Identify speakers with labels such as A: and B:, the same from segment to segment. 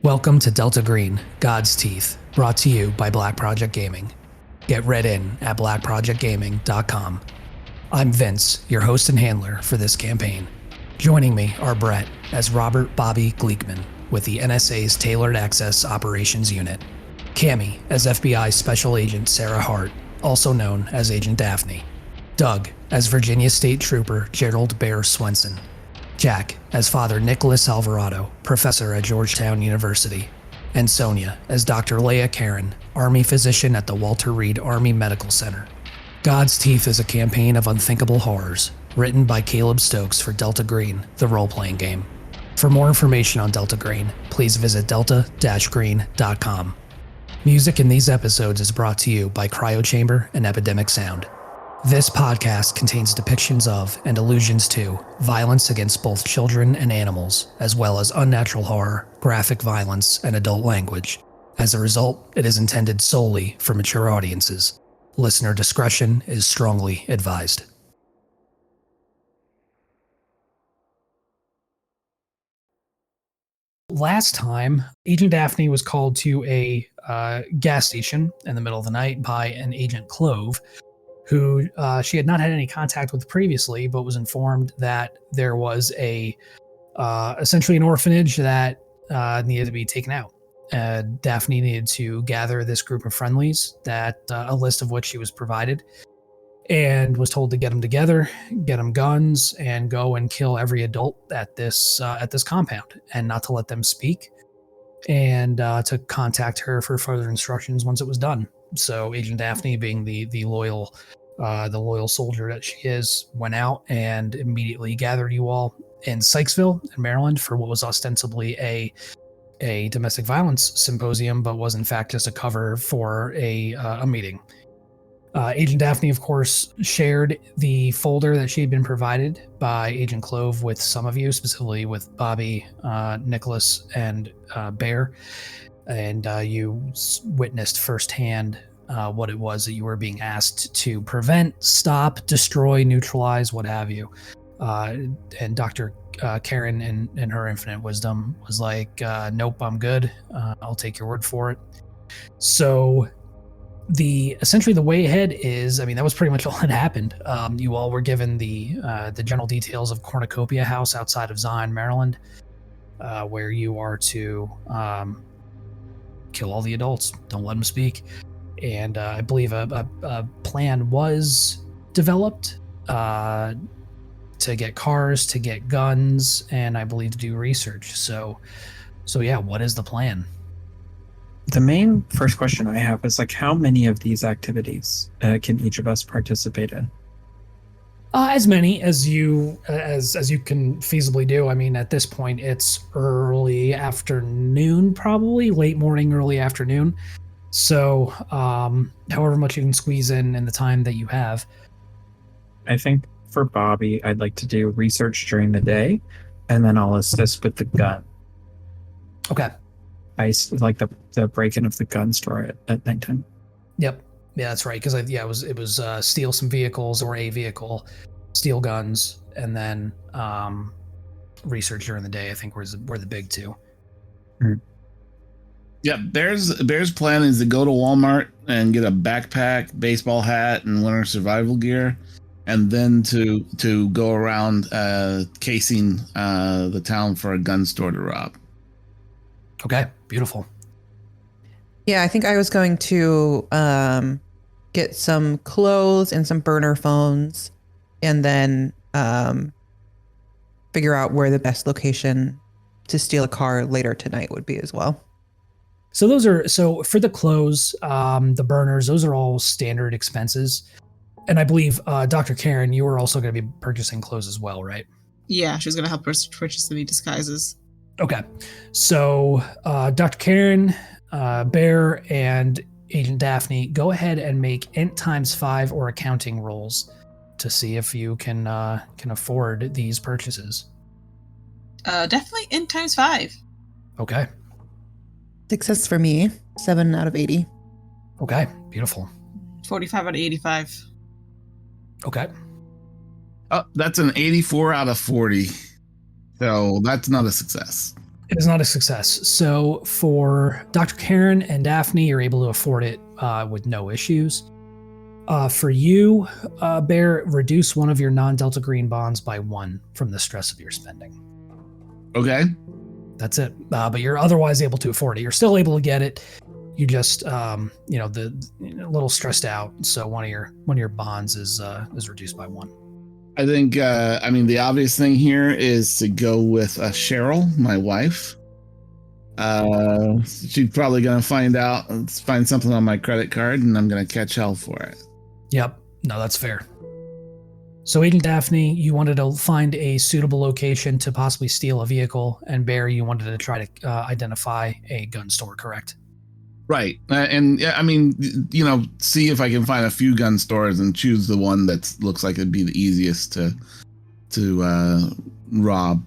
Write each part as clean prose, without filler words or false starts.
A: Welcome to Delta Green, God's Teeth, brought to you by Black Project Gaming. Get read in at blackprojectgaming.com. I'm Vince, your host and handler for this campaign. Joining me are Brett as Robert Bobby Gleeckman with the NSA's Tailored Access Operations Unit, Cami as FBI Special Agent Sarah Hart, also known as Agent DAPHNE, Doug as Virginia State Trooper Gerrald Bear Swenson, Jack as Father Nicolas Alvarado, professor at Georgetown University, and Sonia as Dr. Leah Caron, Army physician at the Walter Reed Army Medical Center. God's Teeth is a campaign of unthinkable horrors, written by Caleb Stokes for Delta Green, the role-playing game. For more information on Delta Green, please visit delta-green.com. Music in these episodes is brought to you by Cryo Chamber and Epidemic Sound. This podcast contains depictions of and allusions to violence against both children and animals, as well as unnatural horror, graphic violence, and adult language. As a result, it is intended solely for mature audiences. Listener discretion is strongly advised. Last time, Agent DAPHNE was called to a gas station in the middle of the night by an Agent Clove, who she had not had any contact with previously, but was informed that there was essentially an orphanage that needed to be taken out. DAPHNE needed to gather this group of friendlies, that a list of which she was provided, and was told to get them together, get them guns, and go and kill every adult at this compound, and not to let them speak, and to contact her for further instructions once it was done. So Agent DAPHNE, being the loyal soldier that she is, went out and immediately gathered you all in Sykesville, in Maryland, for what was ostensibly a domestic violence symposium, but was in fact just a cover for a meeting. Agent DAPHNE, of course, shared the folder that she had been provided by Agent Clove with some of you, specifically with Bobby, Nicolas, and Bear. And you witnessed firsthand what it was that you were being asked to prevent, stop, destroy, neutralize, what have you. And Dr. Caron, in her infinite wisdom, was like, nope, I'm good. I'll take your word for it. So essentially the way ahead is, that was pretty much all that happened. You all were given the general details of Cornucopia House outside of Zion, Maryland, where you are to kill all the adults. Don't let them speak. And I believe a plan was developed to get cars, to get guns, and I believe to do research. So yeah, what is the plan?
B: The main first question I have is how many of these activities can each of us participate in?
A: As many as you can feasibly do. At this point, it's early afternoon, probably late morning, early afternoon. So, however much you can squeeze in the time that you have.
B: I think for Bobby, I'd like to do research during the day, and then I'll assist with the gun.
A: Okay.
B: I like the break-in of the gun store at nighttime.
A: Yep. Yeah, that's right. Because it was steal some vehicles or a vehicle, steal guns, and then research during the day. I think were the big two.
B: Mm-hmm.
C: Yeah, Bear's plan is to go to Walmart and get a backpack, baseball hat, and winter survival gear, and then to go around casing the town for a gun store to rob.
A: Okay, beautiful.
D: Yeah, I think I was going to get some clothes and some burner phones, and then figure out where the best location to steal a car later tonight would be as well.
A: So for the clothes, the burners, those are all standard expenses. And I believe, Dr. Caron, you were also going to be purchasing clothes as well, right?
E: Yeah, she was going to help us purchase the disguises.
A: Okay. So, Dr. Caron, Bear, and Agent DAPHNE, go ahead and make int ×5 or accounting rolls to see if you can afford these purchases.
E: Definitely int ×5.
A: Okay.
D: Success for me, 7 out of 80.
A: Okay, beautiful.
E: 45 out of 85.
A: Okay.
C: Oh, that's an 84 out of 40. So that's not a success.
A: It is not a success. So for Dr. Caron and Daphne, you're able to afford it with no issues. For you, Bear, reduce one of your non-Delta Green bonds by 1 from the stress of your spending.
C: Okay.
A: That's it. But you're otherwise able to afford it. You're still able to get it. You just, a little stressed out. So one of your bonds is reduced by 1.
C: I think, the obvious thing here is to go with Cheryl, my wife. She's probably going to find something on my credit card, and I'm going to catch hell for it.
A: Yep. No, that's fair. So Agent Daphne, you wanted to find a suitable location to possibly steal a vehicle, and Bear, you wanted to try to identify a gun store, correct?
C: Right. See if I can find a few gun stores and choose the one that looks like it'd be the easiest to rob.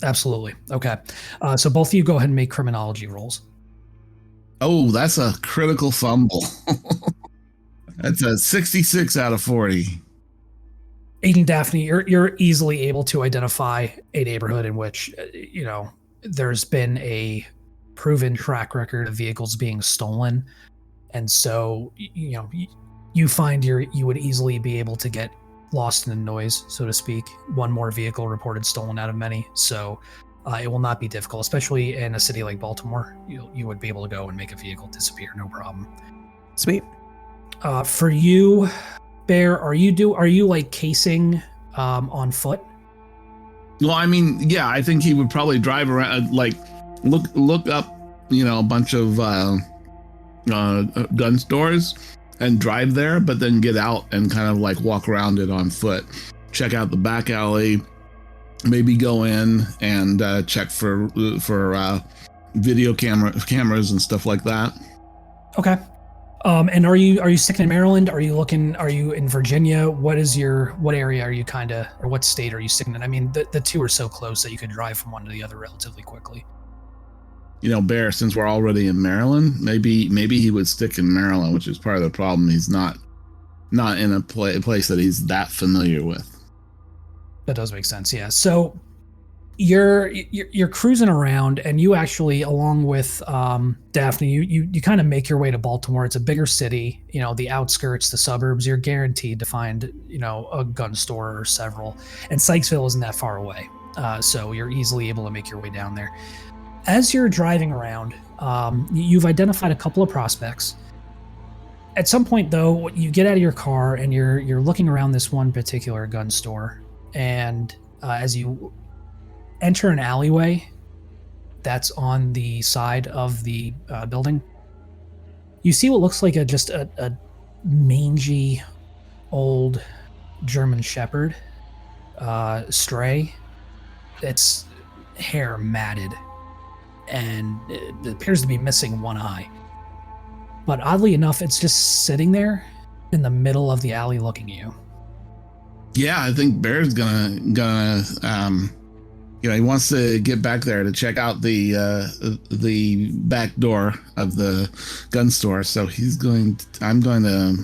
A: Absolutely. Okay. So both of you go ahead and make criminology rolls.
C: Oh, that's a critical fumble. That's a 66 out of 40.
A: Agent Daphne, you're easily able to identify a neighborhood in which, there's been a proven track record of vehicles being stolen. And so, you find you would easily be able to get lost in the noise, so to speak. One more vehicle reported stolen out of many. So it will not be difficult, especially in a city like Baltimore. You would be able to go and make a vehicle disappear, no problem.
D: Sweet.
A: For you, Bear, are you like casing on foot?
C: Well, I think he would probably drive around, look up, a bunch of gun stores and drive there, but then get out and kind of like walk around it on foot, check out the back alley, maybe go in and check for video cameras and stuff like that.
A: Okay. And are you sticking in Maryland? Are you in Virginia? What area are you or what state are you sticking in? The two are so close that you could drive from one to the other relatively quickly.
C: Bear, since we're already in Maryland, maybe he would stick in Maryland, which is part of the problem. He's not in a place that he's that familiar with.
A: That does make sense. Yeah. So you're cruising around, and you actually, along with Daphne, you kind of make your way to Baltimore. It's a bigger city. The outskirts, the suburbs. You're guaranteed to find a gun store or several. And Sykesville isn't that far away, so you're easily able to make your way down there. As you're driving around, you've identified a couple of prospects. At some point, though, you get out of your car and you're looking around this one particular gun store, and as you enter an alleyway that's on the side of the building, you see what looks like a mangy old German Shepherd stray. Its hair matted, and it appears to be missing one eye. But oddly enough, it's just sitting there in the middle of the alley looking at you.
C: Yeah, I think Bear's gonna he wants to get back there to check out the back door of the gun store. So I'm going to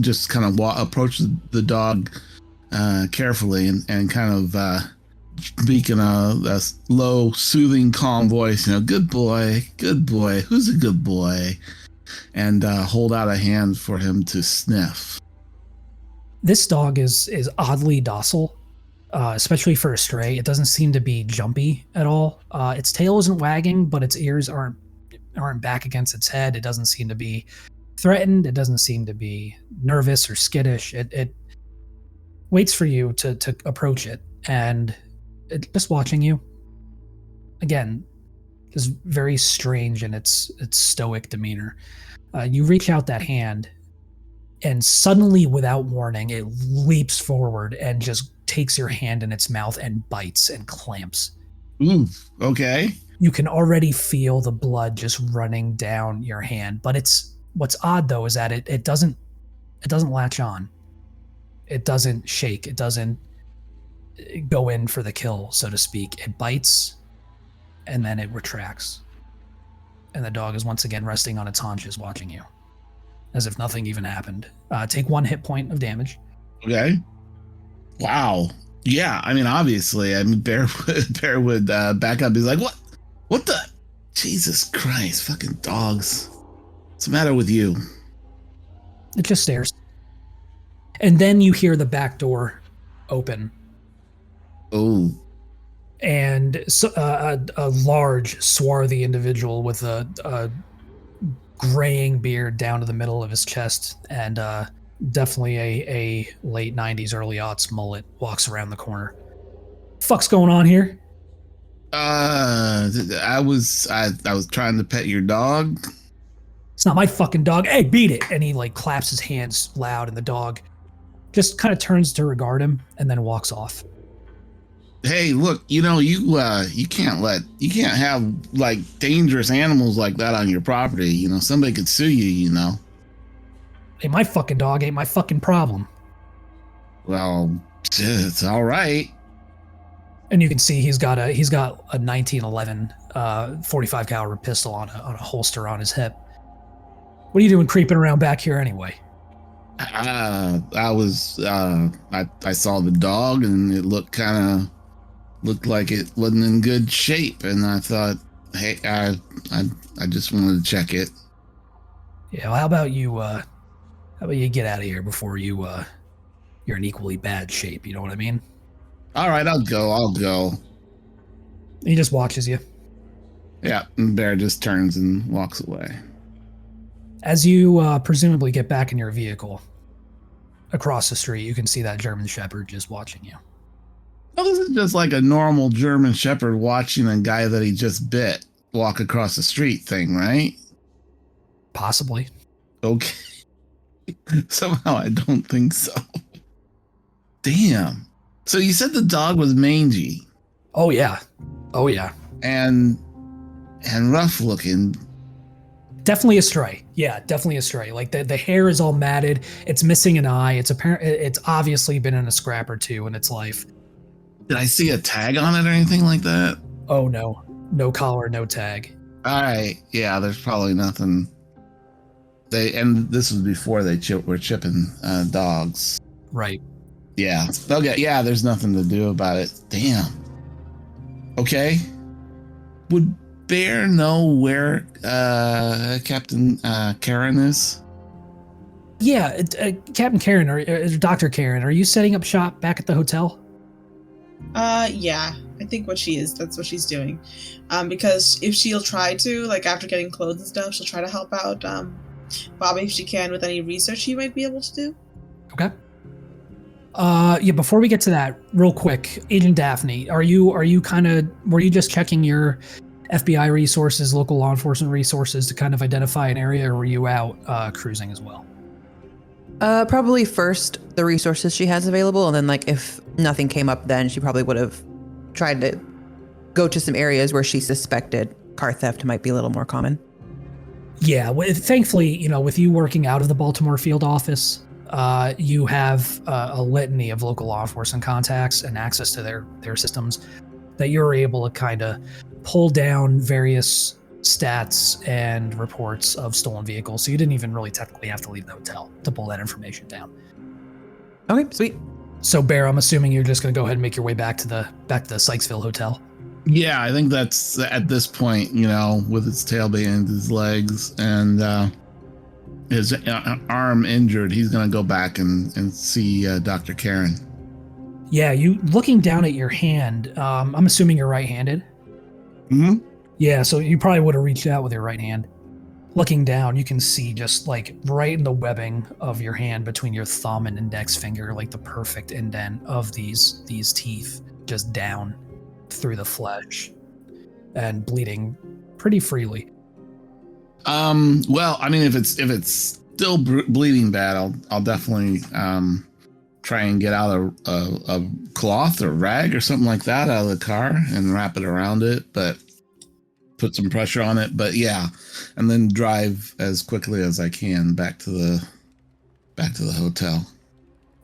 C: just kind of approach the dog carefully and kind of speak in a low, soothing, calm voice. Good boy, who's a good boy? And hold out a hand for him to sniff.
A: This dog is oddly docile. Especially for a stray. It doesn't seem to be jumpy at all. Its tail isn't wagging, but its ears aren't back against its head. It doesn't seem to be threatened. It doesn't seem to be nervous or skittish. It waits for you to approach it, and it's just watching you. Again, is very strange in its stoic demeanor. You reach out that hand, and suddenly, without warning, it leaps forward and just takes your hand in its mouth and bites and clamps.
C: Ooh, okay.
A: You can already feel the blood just running down your hand, but what's odd though is that it doesn't latch on. It doesn't shake. It doesn't go in for the kill, so to speak. It bites and then it retracts. And the dog is once again resting on its haunches watching you, as if nothing even happened. Take 1 hit point of damage.
C: Okay. Wow. Yeah. Obviously, Bear would back up. He's like, What the? Jesus Christ, fucking dogs. What's the matter with you?
A: It just stares. And then you hear the back door open.
C: Oh.
A: And a large, swarthy individual with a graying beard down to the middle of his chest and definitely a late 90s, early aughts mullet walks around the corner. Fuck's going on here?
C: I was trying to pet your dog.
A: It's not my fucking dog. Hey, beat it. And he like claps his hands loud and the dog just kind of turns to regard him and then walks off.
C: Hey, look, you can't have like dangerous animals like that on your property. You know, somebody could sue you, you know.
A: Hey, my fucking dog ain't my fucking problem.
C: Well, it's all right.
A: And you can see he's got a 1911 45 caliber pistol on a holster on his hip. What are you doing creeping around back here anyway?
C: I saw the dog and it looked like it wasn't in good shape, and I thought, hey, I just wanted to check it.
A: Yeah, well, how about you get out of here before you're in equally bad shape, you know what I mean?
C: All right, I'll go.
A: He just watches you.
C: Yeah, and Bear just turns and walks away.
A: As you presumably get back in your vehicle, across the street, you can see that German Shepherd just watching you.
C: Oh, this is just like a normal German Shepherd watching a guy that he just bit walk across the street thing, right?
A: Possibly.
C: Okay. Somehow I don't think so. Damn. So you said the dog was mangy.
A: Oh yeah.
C: And rough looking.
A: Definitely a stray. Yeah, definitely a stray. Like the hair is all matted. It's missing an eye. It's obviously been in a scrap or two in its life.
C: Did I see a tag on it or anything like that?
A: Oh no. No collar, no tag.
C: All right. Yeah, there's probably nothing. And this was before they were chipping dogs.
A: Right.
C: Yeah. Okay. Yeah, there's nothing to do about it. Damn. Okay. Would Bear know where Captain Caron is?
A: Yeah, Captain Caron or Dr. Caron, are you setting up shop back at the hotel?
E: Yeah, I think that's what she's doing. Because if she'll try to, like after getting clothes and stuff, she'll try to help out Bobby if she can with any research he might be able to do.
A: Okay. Yeah, before we get to that, real quick, Agent DAPHNE, were you just checking your FBI resources, local law enforcement resources to kind of identify an area, or were you out cruising as well?
D: Probably first the resources she has available, and then like if nothing came up, then she probably would have tried to go to some areas where she suspected car theft might be a little more common.
A: Yeah, thankfully, with you working out of the Baltimore field office, you have a litany of local law enforcement contacts and access to their systems that you're able to kind of pull down various stats and reports of stolen vehicles. So you didn't even really technically have to leave the hotel to pull that information down.
D: Okay, sweet.
A: So Bear, I'm assuming you're just going to go ahead and make your way back to the Sykesville hotel.
C: Yeah, I think that's at this point, with its tail behind his legs and his arm injured, he's going to go back and see Dr. Caron.
A: Yeah, you looking down at your hand, I'm assuming you're right-handed.
C: Mm-hmm.
A: Yeah, so you probably would have reached out with your right hand. Looking down, you can see just like right in the webbing of your hand between your thumb and index finger, like the perfect indent of these teeth just down through the flesh and bleeding pretty freely.
C: Well, I mean, if it's still bleeding bad, I'll definitely try and get out a cloth or rag or something like that out of the car and wrap it around it, but put some pressure on it. But yeah, and then drive as quickly as I can back to the hotel.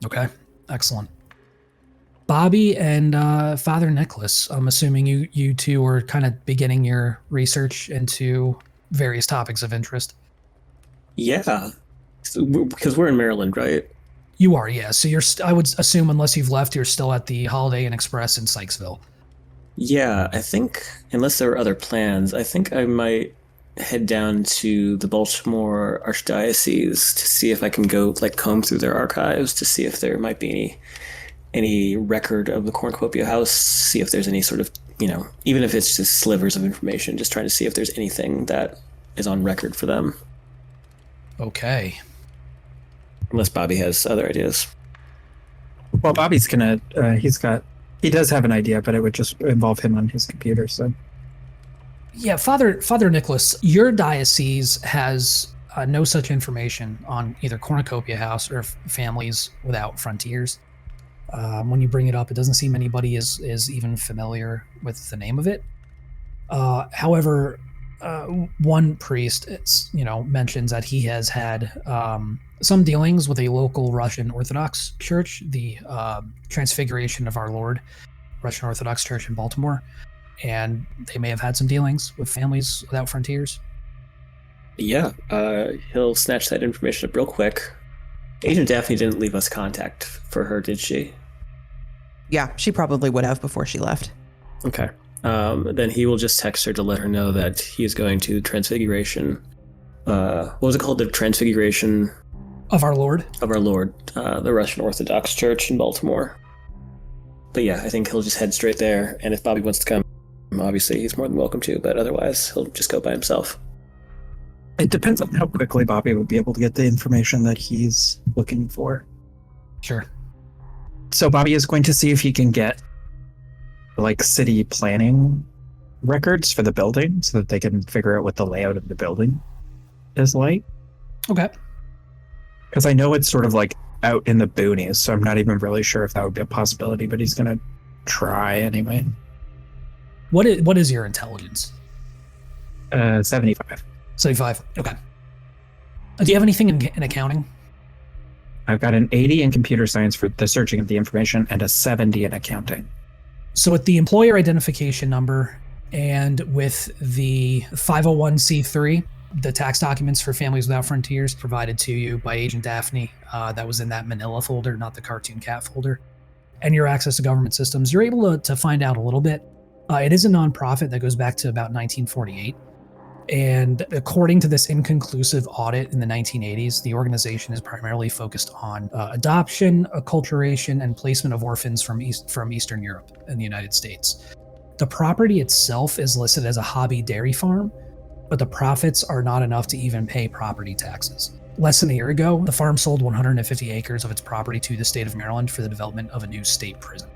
A: Okay, excellent. Bobby and Father Nicolas, I'm assuming you two are kind of beginning your research into various topics of interest.
F: Yeah, because we're in Maryland, right?
A: You are, yeah. So I would assume, unless you've left, you're still at the Holiday Inn Express in Sykesville.
F: Yeah, I think, unless there are other plans, I think I might head down to the Baltimore Archdiocese to see if I can go like comb through their archives to see if there might be any record of the Cornucopia House, see if there's any sort of, even if it's just slivers of information, just trying to see if there's anything that is on record for them.
A: Okay.
F: Unless Bobby has other ideas.
B: Well, Bobby's gonna. He does have an idea, but it would just involve him on his computer. So.
A: Yeah, Father Nicolas, your diocese has no such information on either Cornucopia House or Families Without Frontiers. When you bring it up, it doesn't seem anybody is even familiar with the name of it. However, one priest, mentions that he has had some dealings with a local Russian Orthodox church, the Transfiguration of Our Lord Russian Orthodox Church in Baltimore, and they may have had some dealings with Families Without Frontiers.
F: Yeah, he'll snatch that information up real quick. Agent Daphne didn't leave us contact for her, did she?
D: Yeah, she probably would have before she left.
F: Okay. Then he will just text her to let her know that he is going to Transfiguration. What was it called? The Transfiguration
A: Of Our Lord?
F: Of Our Lord, the Russian Orthodox Church in Baltimore. But yeah, I think he'll just head straight there. And if Bobby wants to come, obviously he's more than welcome to, but otherwise he'll just go by himself.
B: It depends on how quickly Bobby would be able to get the information that he's looking for.
A: Sure.
B: So Bobby is going to see if he can get city planning records for the building so that they can figure out what the layout of the building is like.
A: Okay.
B: Because I know it's sort of out in the boonies, so I'm not even really sure if that would be a possibility, but he's going to try anyway.
A: What is your intelligence?
B: 75.
A: 75. Okay. Do you have anything in accounting?
B: I've got an 80 in computer science for the searching of the information and a 70 in accounting.
A: So with the employer identification number and with the 501c3, the tax documents for Families Without Frontiers provided to you by Agent Daphne, that was in that Manila folder, not the Cartoon Cat folder, and your access to government systems, you're able to find out a little bit. It is a nonprofit that goes back to about 1948. And according to this inconclusive audit in the 1980s, the organization is primarily focused on adoption, acculturation, and placement of orphans from Eastern Europe and the United States. The property itself is listed as a hobby dairy farm, but the profits are not enough to even pay property taxes. Less than a year ago, the farm sold 150 acres of its property to the state of Maryland for the development of a new state prison.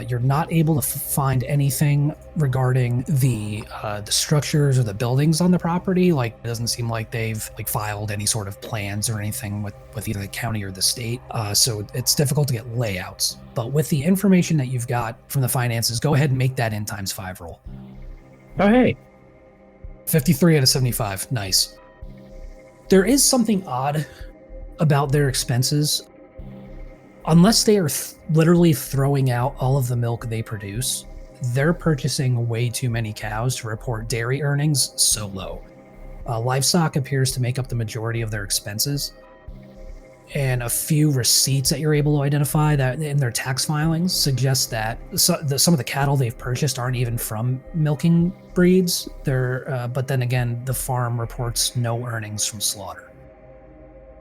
A: You're not able to find anything regarding the structures or the buildings on the property. It doesn't seem like they've filed any sort of plans or anything with either the county or the state. So it's difficult to get layouts. But with the information that you've got from the finances, go ahead and make that N times 5 roll.
B: Oh, hey.
A: 53 out of 75. Nice. There is something odd about their expenses. Unless they are literally throwing out all of the milk they produce, they're purchasing way too many cows to report dairy earnings so low. Livestock appears to make up the majority of their expenses, and a few receipts that you're able to identify that in their tax filings suggest that some of the cattle they've purchased aren't even from milking breeds. But then again, the farm reports no earnings from slaughter.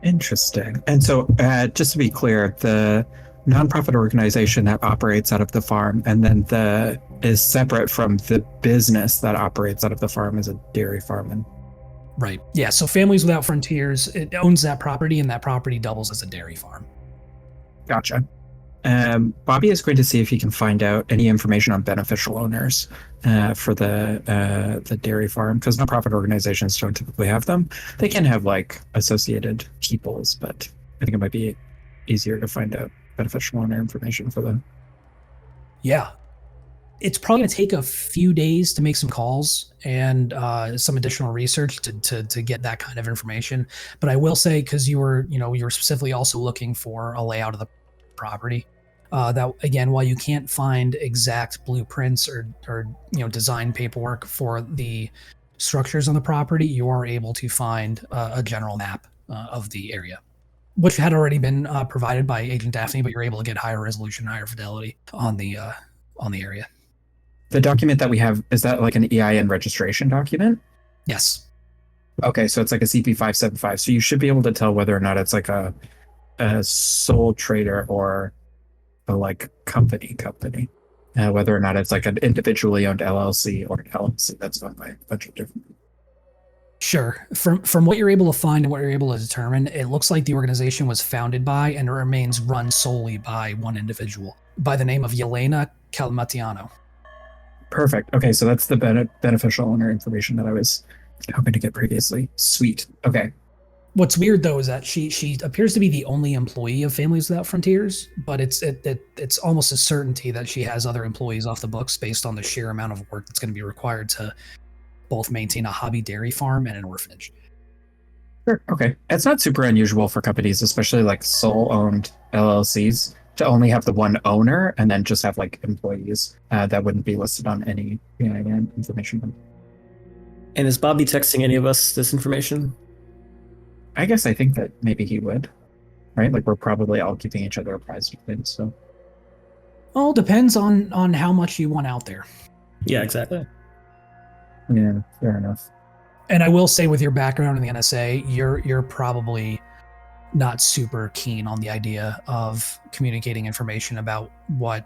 B: Interesting. And so, just to be clear, the nonprofit organization that operates out of the farm and then is separate from the business that operates out of the farm is a dairy farm.
A: Right. Yeah. So Families Without Frontiers, it owns that property, and that property doubles as a dairy farm.
B: Gotcha. Bobby is going to see if he can find out any information on beneficial owners for the dairy farm, because nonprofit organizations don't typically have them. They can have associated peoples, but I think it might be easier to find out beneficial owner information for them.
A: Yeah. It's probably going to take a few days to make some calls and some additional research to get that kind of information. But I will say, because you were specifically also looking for a layout of the property, that again, while you can't find exact blueprints or design paperwork for the structures on the property, you are able to find a general map of the area, which had already been provided by Agent Daphne, but you're able to get higher resolution, higher fidelity on the area.
B: The document that we have, is that like an EIN registration document?
A: Yes.
B: Okay, so it's like a CP575. So you should be able to tell whether or not it's like a sole trader or a like company, whether or not it's like an individually owned LLC or an LLC that's owned by a bunch of different.
A: Sure. From what you're able to find and what you're able to determine, it looks like the organization was founded by and remains run solely by one individual by the name of Yelena Calmatiano.
B: Perfect. Okay, so that's the beneficial owner information that I was hoping to get previously. Sweet. Okay.
A: What's weird though is that she appears to be the only employee of Families Without Frontiers, but it's almost a certainty that she has other employees off the books based on the sheer amount of work that's going to be required to both maintain a hobby dairy farm and an orphanage.
B: Sure. Okay. It's not super unusual for companies, especially like sole-owned LLCs, to only have the one owner and then just have like employees that wouldn't be listed on any information.
F: And is Bobby texting any of us this information?
B: I guess I think that maybe he would, right? Like we're probably all keeping each other apprised of things. So,
A: All depends on how much you want out there.
F: Yeah, exactly.
B: yeah, fair enough.
A: And I will say, with your background in the NSA, you're probably not super keen on the idea of communicating information about what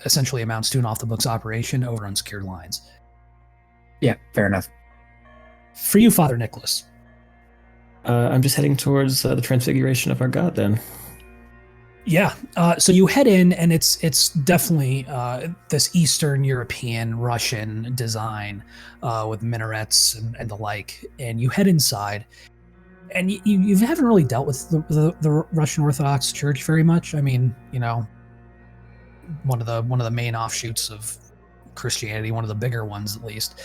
A: essentially amounts to an off-the-books operation over unsecured lines.
B: Yeah, fair enough.
A: For you, Father Nicolas.
F: I'm just heading towards the transfiguration of our god then.
A: Yeah, so you head in, and it's definitely this Eastern European Russian design with minarets and the like. And you head inside, and you haven't really dealt with the Russian Orthodox Church very much. I mean, you know, one of the main offshoots of Christianity, one of the bigger ones at least.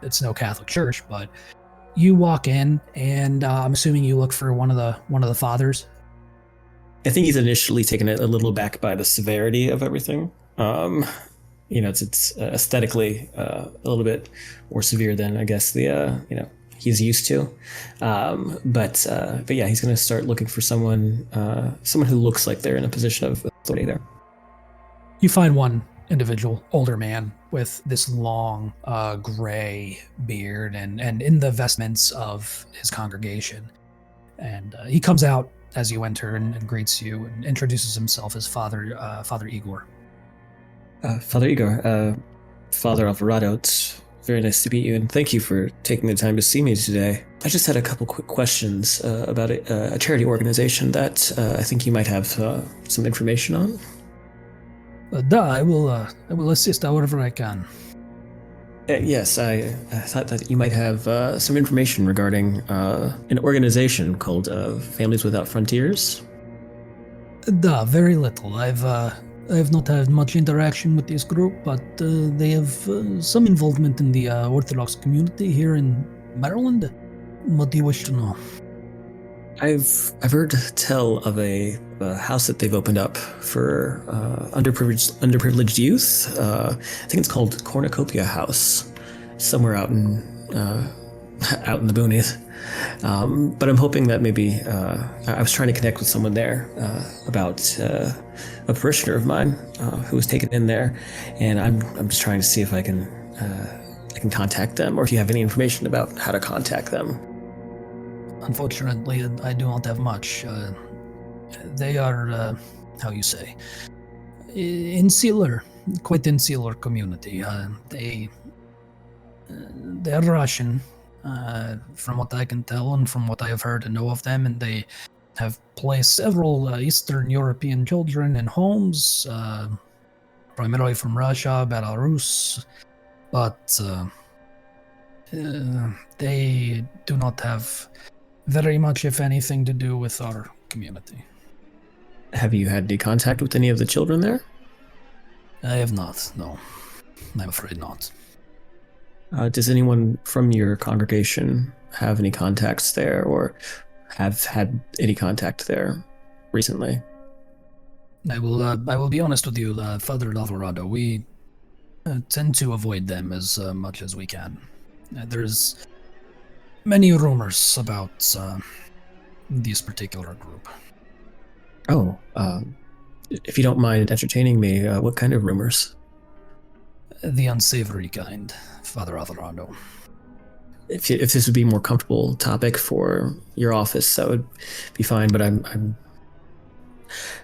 A: It's no Catholic Church, but you walk in, and I'm assuming you look for one of the fathers.
F: I think he's initially taken it a little back by the severity of everything. You know, it's aesthetically a little bit more severe than I guess the he's used to. But yeah, he's going to start looking for someone who looks like they're in a position of authority there.
A: You find one individual, older man with this long gray beard and in the vestments of his congregation, and he comes out as you enter and greets you and introduces himself as Father Igor.
F: Father Igor, Father Alvarado, it's very nice to meet you, and thank you for taking the time to see me today. I just had a couple quick questions about a charity organization that I think you might have some information on.
A: I will assist however I can.
F: Yes, I thought that you might have some information regarding an organization called Families Without Frontiers.
A: Very little. I've not had much interaction with this group, but they have some involvement in the Orthodox community here in Maryland. What do you wish to know?
F: I've heard tell of a house that they've opened up for underprivileged youth. I think it's called Cornucopia House, somewhere out in the boonies. But I'm hoping that maybe I was trying to connect with someone there about a parishioner of mine who was taken in there, and I'm just trying to see if I can contact them, or if you have any information about how to contact them.
A: Unfortunately, I do not have much. They are, how you say, quite insular community. They're Russian, from what I can tell and from what I have heard and know of them, and they have placed several Eastern European children in homes, primarily from Russia, Belarus, but they do not have very much, if anything, to do with our community.
F: Have you had any contact with any of the children there?
A: I have not, no. I'm afraid not.
F: Does anyone from your congregation have any contacts there, or have had any contact there recently?
A: I will be honest with you, Father Alvarado. We tend to avoid them as much as we can. There's many rumors about this particular group.
F: Oh, if you don't mind entertaining me, what kind of rumors?
A: The unsavory kind, Father Alvarado.
F: If this would be a more comfortable topic for your office, that would be fine. But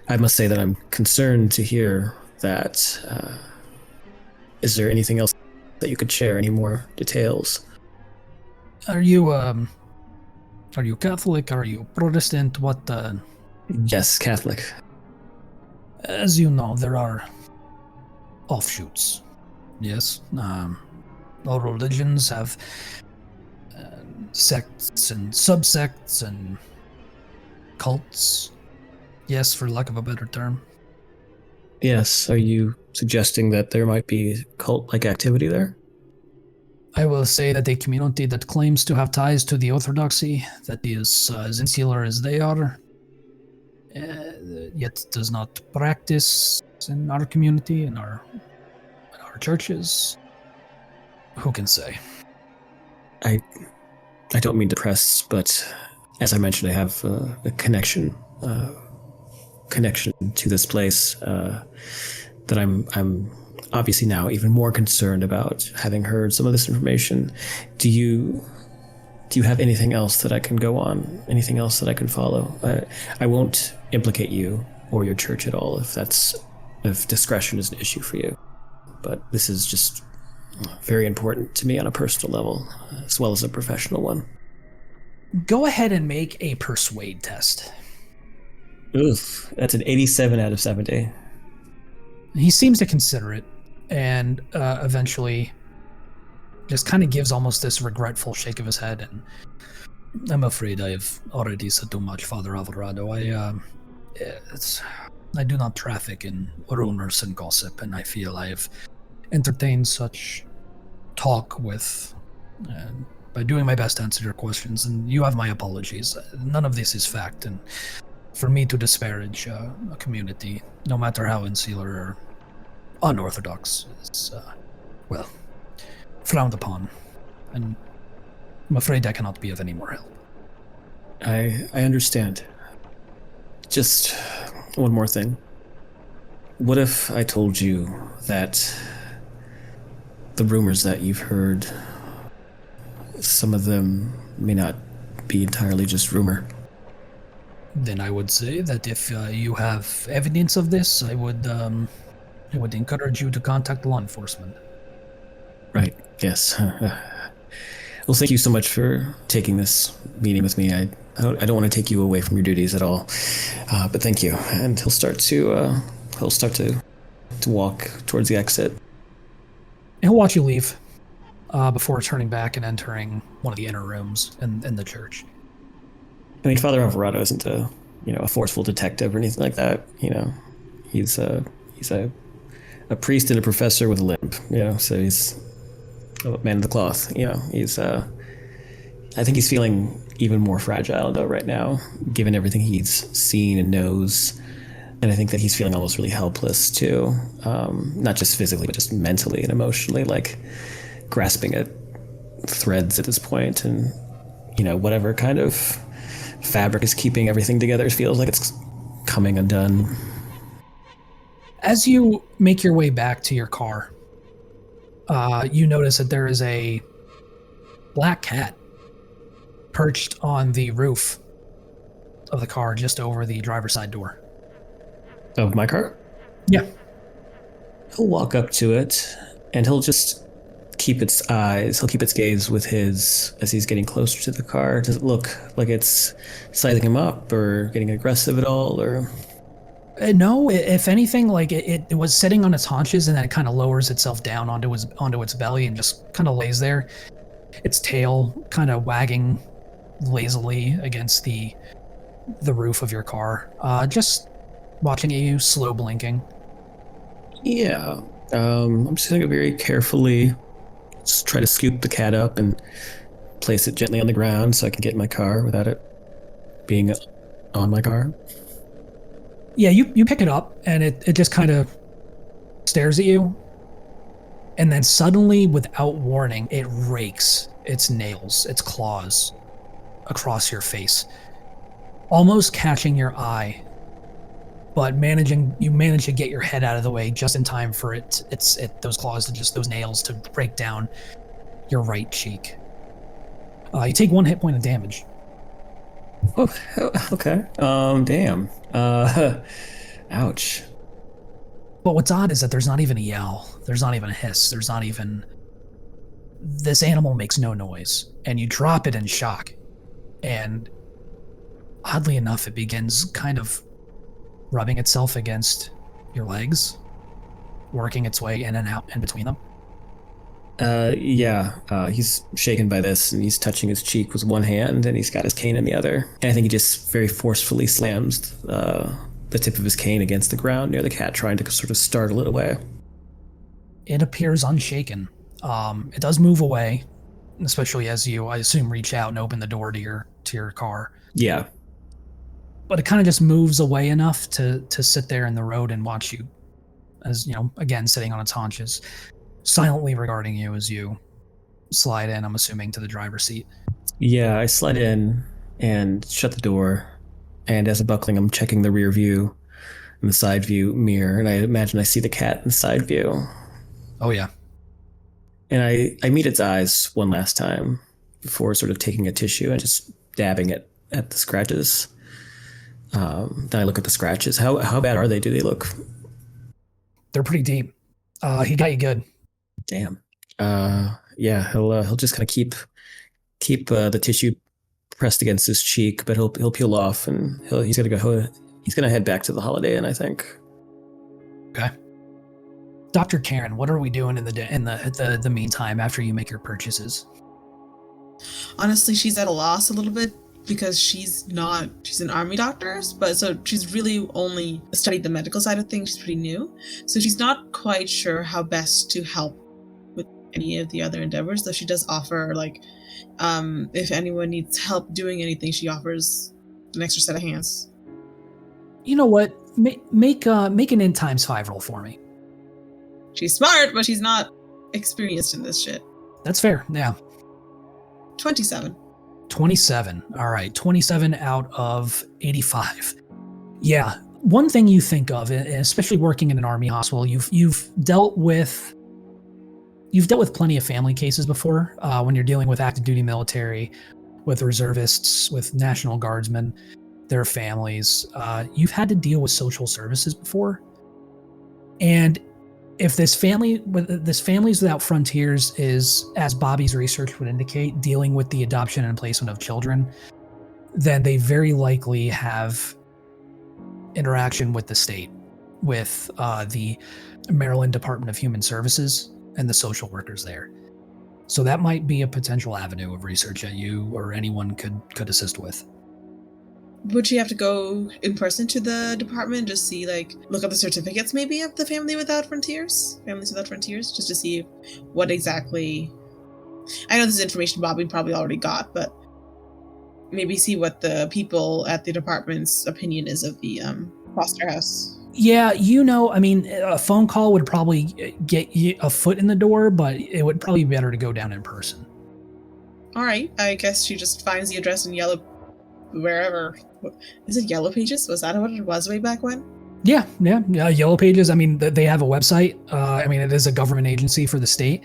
F: I must say that I'm concerned to hear that. Is there anything else that you could share? Any more details?
A: Are you Catholic? Are you Protestant? What?
F: Yes, Catholic.
A: As you know, there are offshoots. Yes. All religions have sects and subsects and cults. Yes, for lack of a better term.
F: Yes. Are you suggesting that there might be cult-like activity there?
A: I will say that a community that claims to have ties to the Orthodoxy, that is as insular as they are, yet does not practice in our community, in our churches. Who can say? I
F: don't mean to press, but as I mentioned, I have a connection to this place that I'm obviously now even more concerned about, having heard some of this information. Do you have anything else that I can go on? Anything else that I can follow? I won't implicate you or your church at all if discretion is an issue for you. But this is just very important to me on a personal level, as well as a professional one.
A: Go ahead and make a persuade test.
F: Oof, that's an 87 out of 70.
A: He seems to consider it, and eventually just kind of gives almost this regretful shake of his head. And I'm afraid I have already said too much, Father Alvarado. I do not traffic in rumors and gossip, and I feel I have entertained such talk with, by doing my best to answer your questions, and you have my apologies. None of this is fact, and for me to disparage a community, no matter how insular or unorthodox, is, well, frowned upon, and I'm afraid I cannot be of any more help.
F: I understand. Just one more thing. What if I told you that the rumors that you've heard, some of them may not be entirely just rumor?
A: Then I would say that if you have evidence of this, I would encourage you to contact law enforcement.
F: Right, yes. Well, thank you so much for taking this meeting with me. I don't want to take you away from your duties at all, but thank you. And he'll start to walk towards the exit.
A: He'll watch you leave before turning back and entering one of the inner rooms in the church.
F: I mean, Father Alvarado isn't a forceful detective or anything like that. He's a priest and a professor with a limp. So he's a man of the cloth. I think he's feeling even more fragile though right now, given everything he's seen and knows. And I think that he's feeling almost really helpless too, not just physically, but just mentally and emotionally, like grasping at threads at this point. And whatever kind of fabric is keeping everything together feels like it's coming undone.
A: As you make your way back to your car, you notice that there is a black cat perched on the roof of the car just over the driver's side door.
F: Of my car?
A: Yeah.
F: He'll walk up to it and he'll just keep its gaze with his as he's getting closer to the car. Does it look like it's sizing him up or getting aggressive at all, or?
A: No, if anything, like it was sitting on its haunches and then it kind of lowers itself down onto its belly and just kind of lays there. Its tail kind of wagging lazily against the roof of your car, just watching you, slow blinking.
F: Yeah, I'm just gonna very carefully just try to scoop the cat up and place it gently on the ground so I can get in my car without it being on my car.
A: Yeah, you pick it up and it just kind of stares at you, and then suddenly, without warning, it rakes its nails, its claws across your face, almost catching your eye but you manage to get your head out of the way just in time for those claws to those nails to break down your right cheek. You take 1 hit point of damage.
F: Oh, okay. Damn. Ouch.
A: But what's odd is that there's not even a yell. There's not even a hiss. This animal makes no noise, and you drop it in shock. And oddly enough, it begins kind of rubbing itself against your legs, working its way in and out in between them.
F: He's shaken by this, and he's touching his cheek with one hand, and he's got his cane in the other. And I think he just very forcefully slams the tip of his cane against the ground near the cat, trying to sort of startle it away.
A: It appears unshaken. It does move away, especially as you, I assume, reach out and open the door to your car.
F: Yeah.
A: But it kind of just moves away enough to sit there in the road and watch you, as, again, sitting on its haunches, silently regarding you as you slide in, I'm assuming, to the driver's seat.
F: Yeah, I slide in and shut the door. And as I'm buckling, I'm checking the rear view and the side view mirror. And I imagine I see the cat in the side view.
A: Oh, yeah.
F: And I meet its eyes one last time before sort of taking a tissue and just dabbing it at the scratches. Then I look at the scratches. How bad are they? Do they look?
A: They're pretty deep. He got you good.
F: Damn. He'll just kind of keep the tissue pressed against his cheek, but he'll peel off, and he's gonna head back to the Holiday Inn, I think.
A: Okay. Dr. Caron, what are we doing in the meantime after you make your purchases?
E: Honestly, she's at a loss a little bit because she's an army doctor, but so she's really only studied the medical side of things. She's pretty new, so she's not quite sure how best to help with any of the other endeavors, though she does offer, if anyone needs help doing anything, she offers an extra set of hands.
A: You know what? Make an N times 5 roll for me.
E: She's smart, but she's not experienced in this shit.
A: That's fair, yeah.
E: 27.
A: 27. All right, 27 out of 85. Yeah, one thing you think of, especially working in an army hospital, you've dealt with plenty of family cases before. When you're dealing with active duty military, with reservists, with National Guardsmen, their families, you've had to deal with social services before, and if this Families Without Frontiers is, as Bobby's research would indicate, dealing with the adoption and placement of children, then they very likely have interaction with the state, with the Maryland Department of Human Services and the social workers there. So that might be a potential avenue of research that you or anyone could assist with.
E: Would she have to go in person to the department, just see, look up the certificates maybe of the Families Without Frontiers, just to see what exactly... I know this is information Bobby probably already got, but maybe see what the people at the department's opinion is of the foster house.
A: Yeah, a phone call would probably get you a foot in the door, but it would probably be better to go down in person.
E: All right, I guess she just finds the address in wherever. Is it Yellow Pages? Was that what it was way back when?
A: Yeah, Yellow Pages. They have a website. It is a government agency for the state.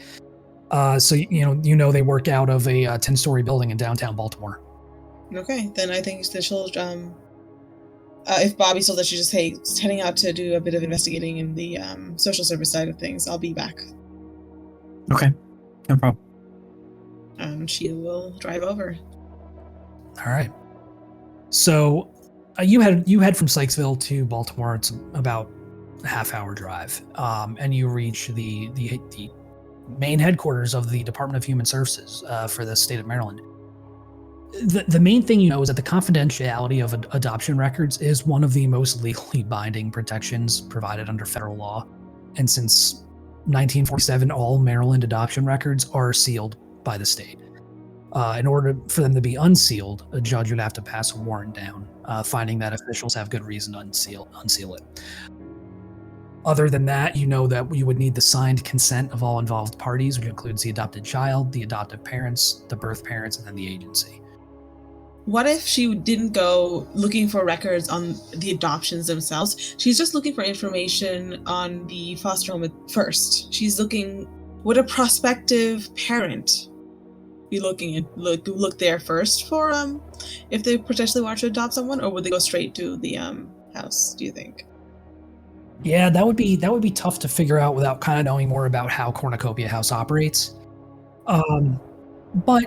A: So they work out of a 10-story building in downtown Baltimore.
E: Okay, then I think that she'll if Bobby told that she's just heading out to do a bit of investigating in the social service side of things, I'll be back.
B: Okay, no problem.
E: She will drive over.
A: All right. So you head from Sykesville to Baltimore. It's about a half-hour drive, and you reach the main headquarters of the Department of Human Services for the state of Maryland. The main thing is that the confidentiality of adoption records is one of the most legally binding protections provided under federal law. And since 1947, all Maryland adoption records are sealed by the state. In order for them to be unsealed, a judge would have to pass a warrant down, finding that officials have good reason to unseal it. Other than that, that you would need the signed consent of all involved parties, which includes the adopted child, the adoptive parents, the birth parents, and then the agency.
E: what if she didn't go looking for records on the adoptions themselves? She's just looking for information on the foster home first. She's looking, would a prospective parent be look there first for if they potentially want to adopt someone, or would they go straight to the house, do you think?
A: Yeah, that would be tough to figure out without kind of knowing more about how Cornucopia House operates. But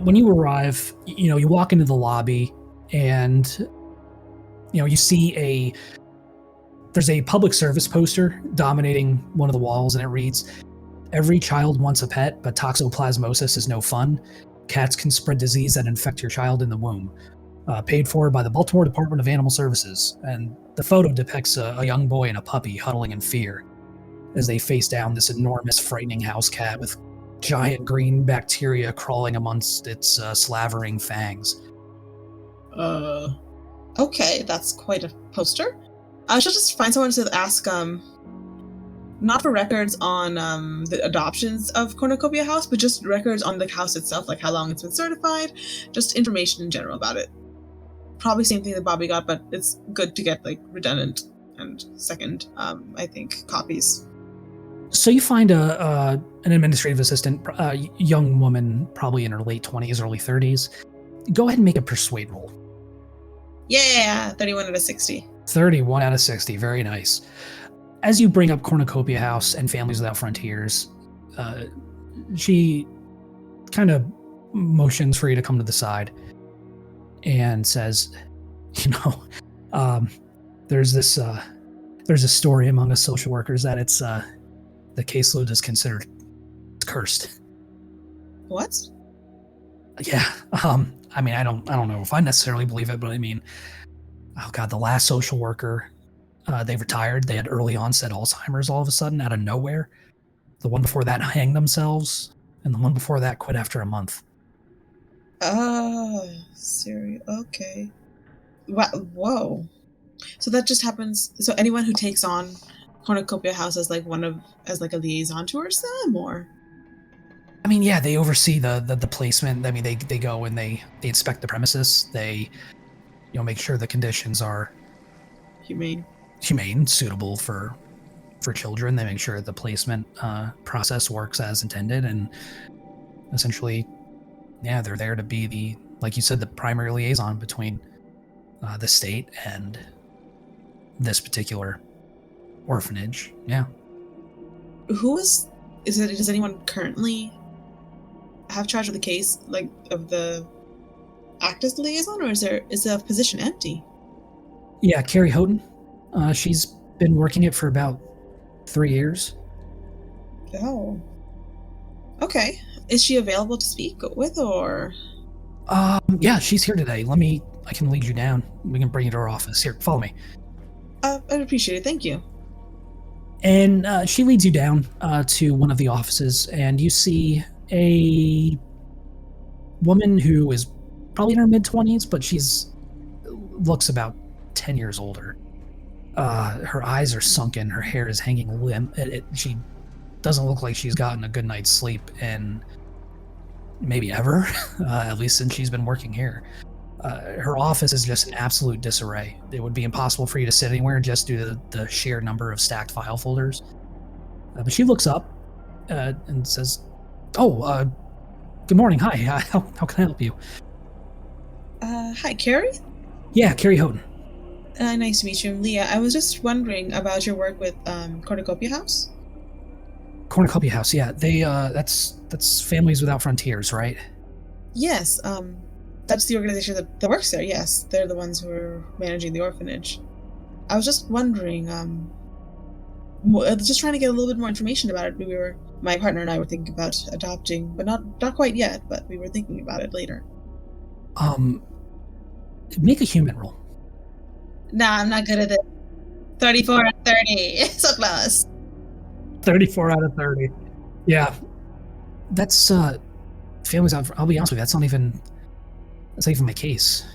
A: when you arrive, you walk into the lobby, and you see there's a public service poster dominating one of the walls, and it reads, "Every child wants a pet, but toxoplasmosis is no fun. Cats can spread disease that infect your child in the womb. Paid for by the Baltimore Department of Animal Services." And the photo depicts a young boy and a puppy huddling in fear as they face down this enormous, frightening house cat with giant green bacteria crawling amongst its slavering fangs.
E: Okay, that's quite a poster. I should just find someone to ask, not for records on the adoptions of Cornucopia House, but just records on the house itself, like how long it's been certified, just information in general about it. Probably same thing that Bobby got, but it's good to get like redundant and second, I think, copies.
A: So you find an administrative assistant, young woman, probably in her late 20s, early 30s. Go ahead and make a persuade roll.
E: Yeah, 31 out of 60.
A: 31 out of 60, very nice. As you bring up Cornucopia House and Families Without Frontiers, she kind of motions for you to come to the side and says, there's a story among us social workers that it's the caseload is considered cursed.
E: What?
A: Yeah. I mean, I don't know if I necessarily believe it, but I mean, oh God, the last social worker, they retired. They had early onset Alzheimer's all of a sudden out of nowhere. The one before that hanged themselves, and the one before that quit after a month.
E: Oh, serious. Okay. Whoa. So that just happens. So anyone who takes on Cornucopia House as like a liaison towards them, or?
A: I mean, yeah, they oversee the placement. I mean, they go and they inspect the premises. They, make sure the conditions are
E: humane,
A: suitable for children. They make sure the placement process works as intended, and essentially, yeah, they're there to be like you said, the primary liaison between the state and this particular orphanage. Yeah.
E: Does anyone currently have charge of the case, like of the act as the liaison, or is the position empty?
A: Yeah, Carrie Houghton. She's been working it for about 3 years.
E: Oh. Okay. Is she available to speak with, or?
A: Yeah, she's here today. I can lead you down. We can bring you to her office. Here, follow me.
E: I'd appreciate it. Thank you.
A: And she leads you down to one of the offices, and you see a woman who is probably in her mid-20s, but looks about 10 years older. Her eyes are sunken, her hair is hanging limp. She doesn't look like she's gotten a good night's sleep in maybe ever, at least since she's been working here. Her office is just an absolute disarray. It would be impossible for you to sit anywhere just due to the sheer number of stacked file folders. But she looks up and says, good morning. Hi, how can I help you?
E: Hi, Carrie?
A: Yeah, Carrie Houghton.
E: Nice to meet you. I'm Leah. I was just wondering about your work with Cornucopia House.
A: Cornucopia House, yeah. They that's Families Without Frontiers, right?
E: Yes, that's the organization that works there. Yes, they're the ones who are managing the orphanage. I was just wondering, just trying to get a little bit more information about it. My partner and I were thinking about adopting, but not quite yet. But we were thinking about it later.
A: Make a human roll.
E: Nah, I'm not good at it. 34 out of 30. So close.
A: 34 out of 30. Yeah. That's Families Out. I'll be honest with you, that's not even my case.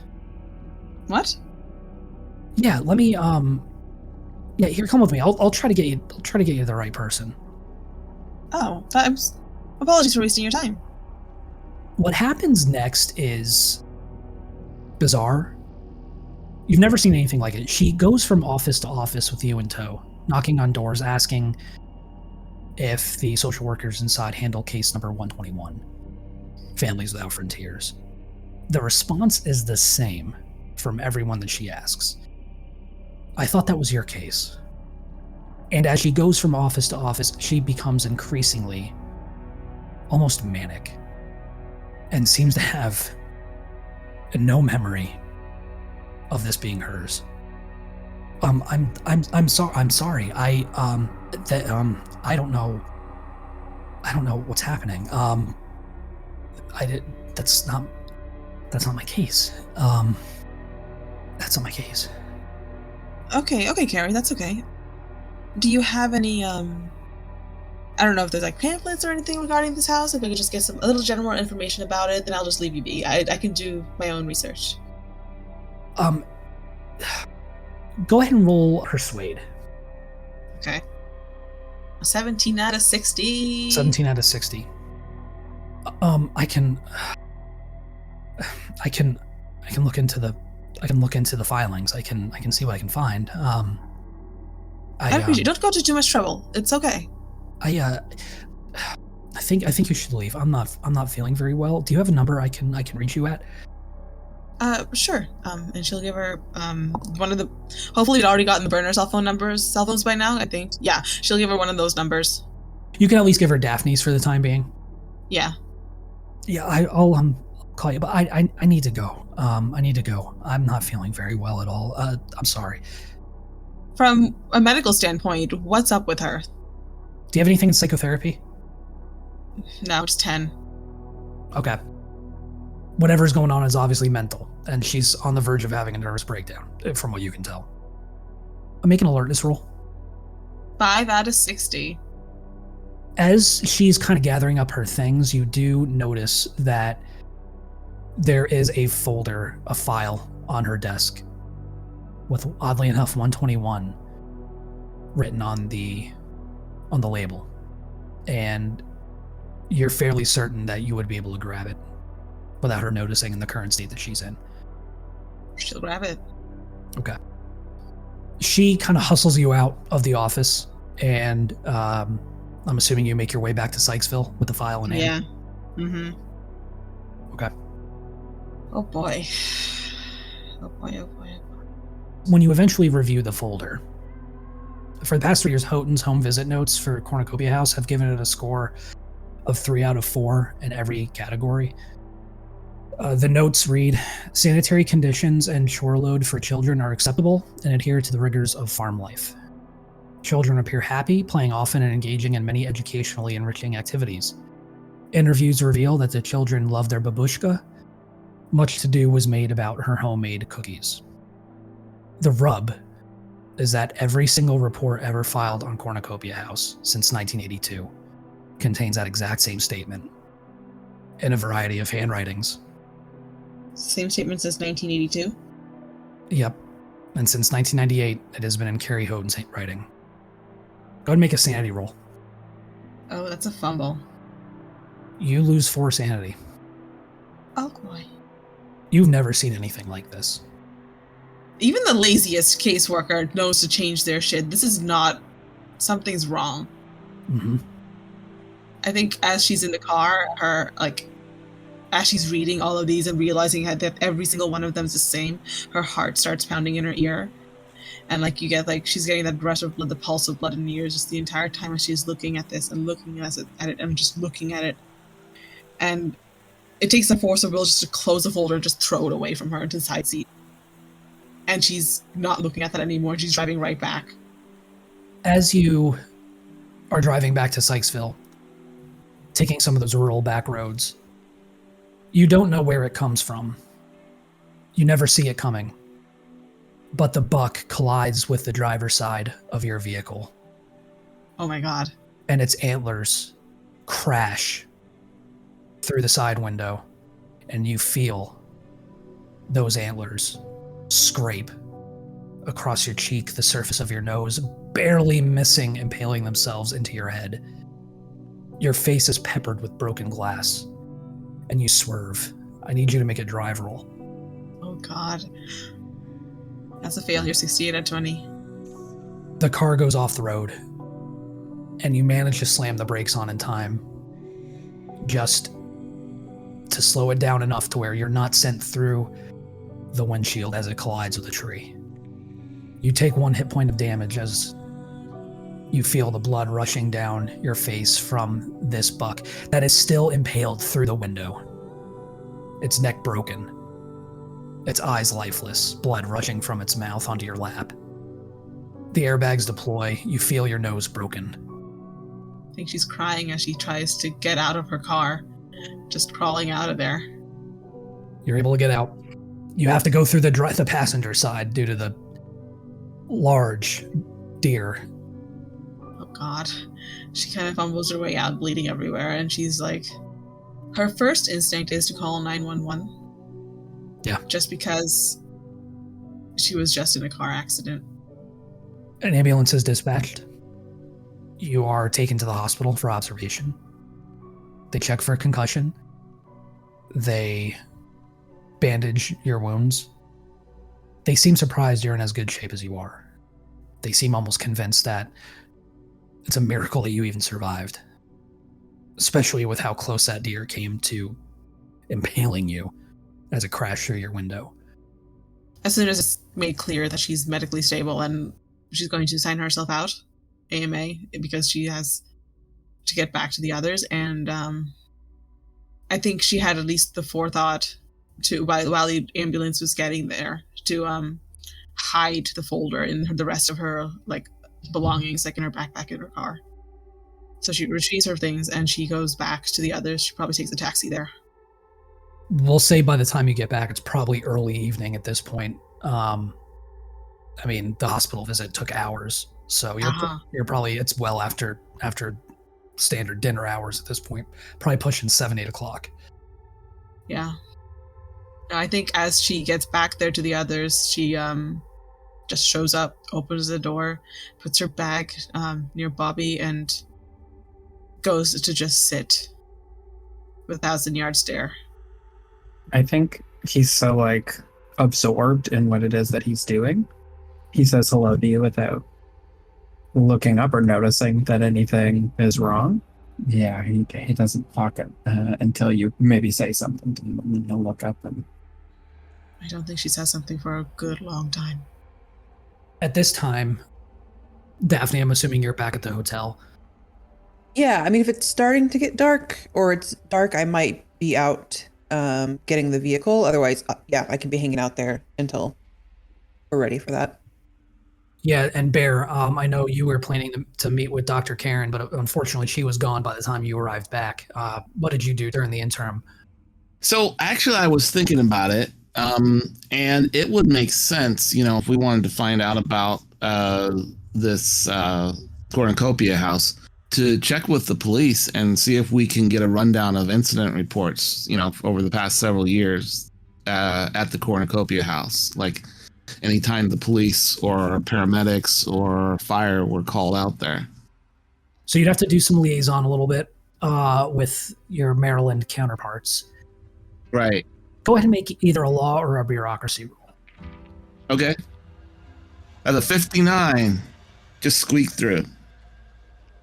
E: What?
A: Yeah, let me yeah, here, come with me. I'll try to get you the right person.
E: Oh, apologies for wasting your time.
A: What happens next is bizarre. You've never seen anything like it. She goes from office to office with you in tow, knocking on doors, asking if the social workers inside handle case number 121, Families Without Frontiers. The response is the same from everyone that she asks. I thought that was your case. And as she goes from office to office, she becomes increasingly almost manic and seems to have no memory of this being hers. I'm sorry. I don't know what's happening. That's not my case. That's not my case.
E: Okay, Carrie, that's okay. Do you have any, I don't know if there's like pamphlets or anything regarding this house? If I could just get a little general information about it, then I'll just leave you be. I can do my own research.
A: Go ahead and roll Persuade.
E: Okay. 17 out of 60.
A: 17 out of 60. I can look into the filings. I can see what I can find.
E: I appreciate it. Don't go to too much trouble. It's okay.
A: I think you should leave. I'm not feeling very well. Do you have a number I can reach you at?
E: Sure. And she'll give her one of the. Hopefully, you'd already gotten the burner cell phones by now. I think. Yeah, she'll give her one of those numbers.
A: You can at least give her Daphne's for the time being.
E: Yeah.
A: Yeah, I'll call you, but I need to go. I need to go. I'm not feeling very well at all. I'm sorry.
E: From a medical standpoint, what's up with her?
A: Do you have anything in psychotherapy?
E: No, just 10.
A: Okay. Whatever's going on is obviously mental, and she's on the verge of having a nervous breakdown, from what you can tell. Make an alertness roll.
E: 5 out of 60.
A: As she's kind of gathering up her things, you do notice that there is a folder, a file on her desk with, oddly enough, 121 written on the label. And you're fairly certain that you would be able to grab it without her noticing in the current state that she's in.
E: She'll grab it.
A: Okay. She kind of hustles you out of the office, and I'm assuming you make your way back to Sykesville with the file in hand.
E: Yeah. Mm-hmm.
A: Okay.
E: Oh boy. Oh boy.
A: When you eventually review the folder, for the past 3 years, Houghton's home visit notes for Cornucopia House have given it a score of 3 out of 4 in every category. The notes read, sanitary conditions and chore load for children are acceptable and adhere to the rigors of farm life. Children appear happy, playing often and engaging in many educationally enriching activities. Interviews reveal that the children love their babushka. Much to do was made about her homemade cookies. The rub is that every single report ever filed on Cornucopia House since 1982 contains that exact same statement in a variety of handwritings.
E: Same statement since 1982?
A: Yep. And since 1998, it has been in Carrie Houghton's handwriting. Go ahead and make a sanity roll.
E: Oh, that's a fumble.
A: You lose 4 sanity.
E: Oh boy.
A: You've never seen anything like this.
E: Even the laziest caseworker knows to change their shit. This is not... Something's wrong.
A: Mm-hmm.
E: I think as she's in the car, as she's reading all of these and realizing that every single one of them is the same, her heart starts pounding in her ear. And you get she's getting that rush of blood, the pulse of blood in her ears just the entire time as she's looking at this and looking at it and just looking at it. And it takes the force of will just to close the folder and just throw it away from her into the side seat. And she's not looking at that anymore. She's driving right back.
A: As you are driving back to Sykesville, taking some of those rural back roads, you don't know where it comes from. You never see it coming. But the buck collides with the driver's side of your vehicle.
E: Oh my god.
A: And its antlers crash through the side window, and you feel those antlers scrape across your cheek, the surface of your nose, barely missing impaling themselves into your head. Your face is peppered with broken glass, and you swerve. I need you to make a drive roll.
E: Oh God. That's a failure, 68 out of 20.
A: The car goes off the road, and you manage to slam the brakes on in time, just to slow it down enough to where you're not sent through the windshield as it collides with a tree. You take 1 hit point of damage as you feel the blood rushing down your face from this buck that is still impaled through the window. Its neck broken, its eyes lifeless, blood rushing from its mouth onto your lap. The airbags deploy, you feel your nose broken.
E: I think she's crying as she tries to get out of her car, just crawling out of there.
A: You're able to get out. You have to go through the passenger side due to the large deer.
E: Oh God. She kind of fumbles her way out, bleeding everywhere, and she's like, her first instinct is to call 911.
A: Yeah.
E: Just because she was just in a car accident.
A: An ambulance is dispatched. You are taken to the hospital for observation. They check for a concussion. They bandage your wounds. They seem surprised you're in as good shape as you are. They seem almost convinced that it's a miracle that you even survived. Especially with how close that deer came to impaling you as it crashed through your window.
E: As soon as it's made clear that she's medically stable and she's going to sign herself out, AMA, because she has to get back to the others, and I think she had at least the forethought to, while the ambulance was getting there, to hide the folder in the rest of her belongings, like in her backpack in her car. So she retrieves her things and she goes back to the others. She probably takes a taxi there.
A: We'll say by the time you get back, it's probably early evening at this point. I mean, the hospital visit took hours, so you're probably, it's well after standard dinner hours at this point. Probably pushing 7, 8 o'clock.
E: Yeah. I think as she gets back there to the others, she just shows up, opens the door, puts her bag near Bobby, and goes to just sit with 1,000-yard stare.
B: I think he's so absorbed in what it is that he's doing. He says hello to you without looking up or noticing that anything is wrong. Yeah, he doesn't talk until you maybe say something to him, and then he'll look up and...
E: I don't think she says something for a good long time.
A: At this time, Daphne, I'm assuming you're back at the hotel.
D: Yeah, I mean, if it's starting to get dark or it's dark, I might be out getting the vehicle. Otherwise, yeah, I can be hanging out there until we're ready for that.
A: Yeah, and Bear, I know you were planning to meet with Dr. Caron, but unfortunately she was gone by the time you arrived back. What did you do during the interim?
C: So actually, I was thinking about it, and it would make sense, if we wanted to find out about this Cornucopia House, to check with the police and see if we can get a rundown of incident reports, over the past several years at the Cornucopia House. Like anytime the police or paramedics or fire were called out there.
A: So you'd have to do some liaison a little bit with your Maryland counterparts.
C: Right.
A: Go ahead and make either a law or a bureaucracy roll.
C: Okay. At a 59, just squeak through.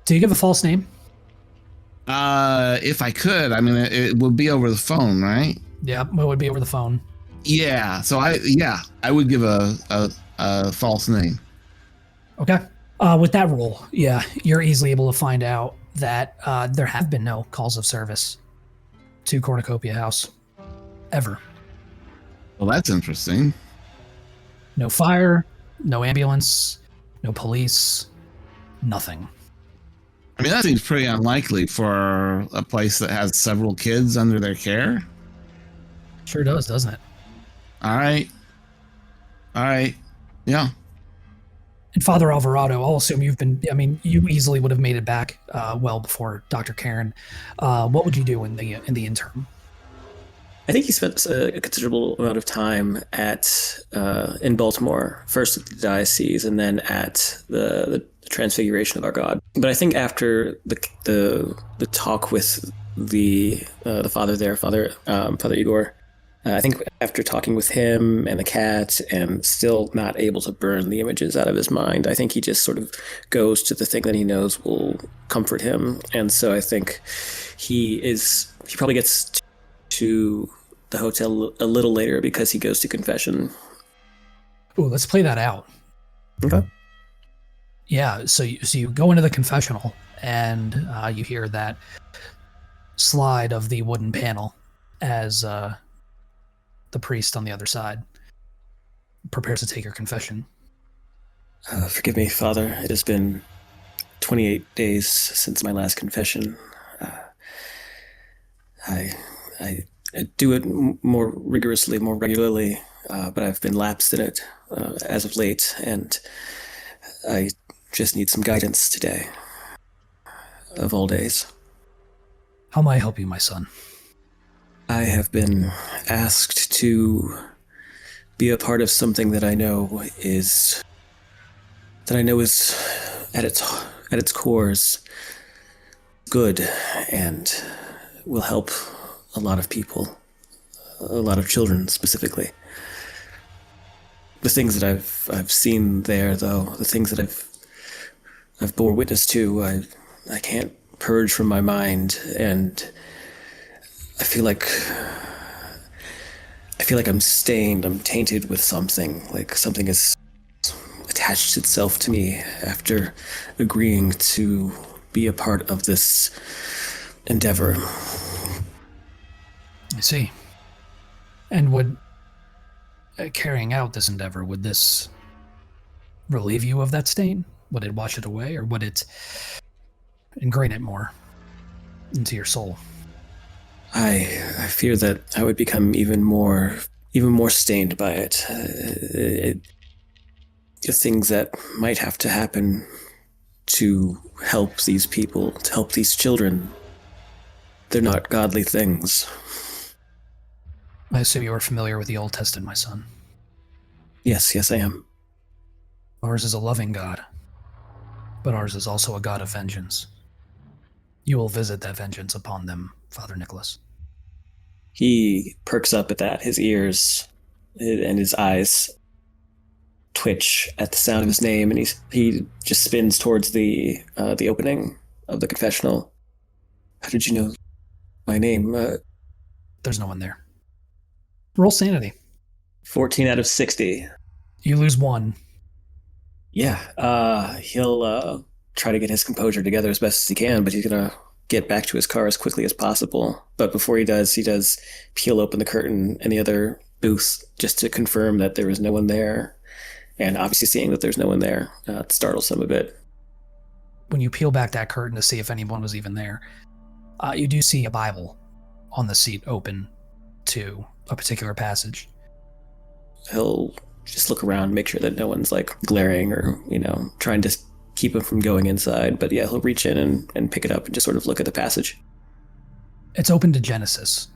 A: Do you give a false name?
C: If I could, I mean, it would be over the phone, right?
A: Yeah, it would be over the phone.
C: Yeah. So I would give a false name.
A: Okay. With that roll, yeah, you're easily able to find out that there have been no calls of service to Cornucopia House ever.
C: Well, that's interesting.
A: No fire, no ambulance, no police, nothing.
C: I mean, that seems pretty unlikely for a place that has several kids under their care.
A: Sure does, doesn't it?
C: All right. Yeah.
A: And Father Alvarado, I'll assume you easily would have made it back well before Dr. Caron. What would you do in the interim?
F: I think he spent a considerable amount of time in Baltimore, first at the diocese and then at the Transfiguration of our God. But I think after the talk with the father there, Father Igor, I think after talking with him and the cat and still not able to burn the images out of his mind, I think he just sort of goes to the thing that he knows will comfort him. And so I think he probably gets to the hotel a little later because he goes to confession.
A: Ooh, let's play that out.
F: Okay.
A: Yeah, so you go into the confessional and you hear that slide of the wooden panel as the priest on the other side prepares to take your confession.
F: Forgive me, Father. It has been 28 days since my last confession. I do it more rigorously, more regularly, but I've been lapsed in it as of late, and I just need some guidance today, of all days.
A: How may I help you, my son?
F: I have been asked to be a part of something that I know is at its cores good and will help a lot of people, a lot of children specifically. The things that I've seen there, though, the things that I've bore witness to, I can't purge from my mind, and I feel like I'm stained, I'm tainted with something, like something has attached itself to me after agreeing to be a part of this endeavor.
A: I see. And would carrying out this endeavor, would this relieve you of that stain? Would it wash it away, or would it ingrain it more into your soul?
F: I fear that I would become even more stained by it. The things that might have to happen to help these people, to help these children, they're not godly things.
A: I assume you are familiar with the Old Testament, my son.
F: Yes, I am.
A: Ours is a loving God, but ours is also a God of vengeance. You will visit that vengeance upon them, Father Nicolas.
F: He perks up at that, his ears and his eyes twitch at the sound of his name, and he just spins towards the opening of the confessional. How did you know my name?
A: There's no one there. Roll sanity.
F: 14 out of 60.
A: You lose 1.
F: Yeah, he'll try to get his composure together as best as he can, but he's gonna get back to his car as quickly as possible. But before he does peel open the curtain in the other booth just to confirm that there was no one there. And obviously seeing that there's no one there, it startles him a bit.
A: When you peel back that curtain to see if anyone was even there, you do see a Bible on the seat open to a particular passage.
F: He'll just look around, make sure that no one's like glaring or, trying to keep him from going inside. But yeah, he'll reach in and pick it up and just sort of look at the passage.
A: It's open to Genesis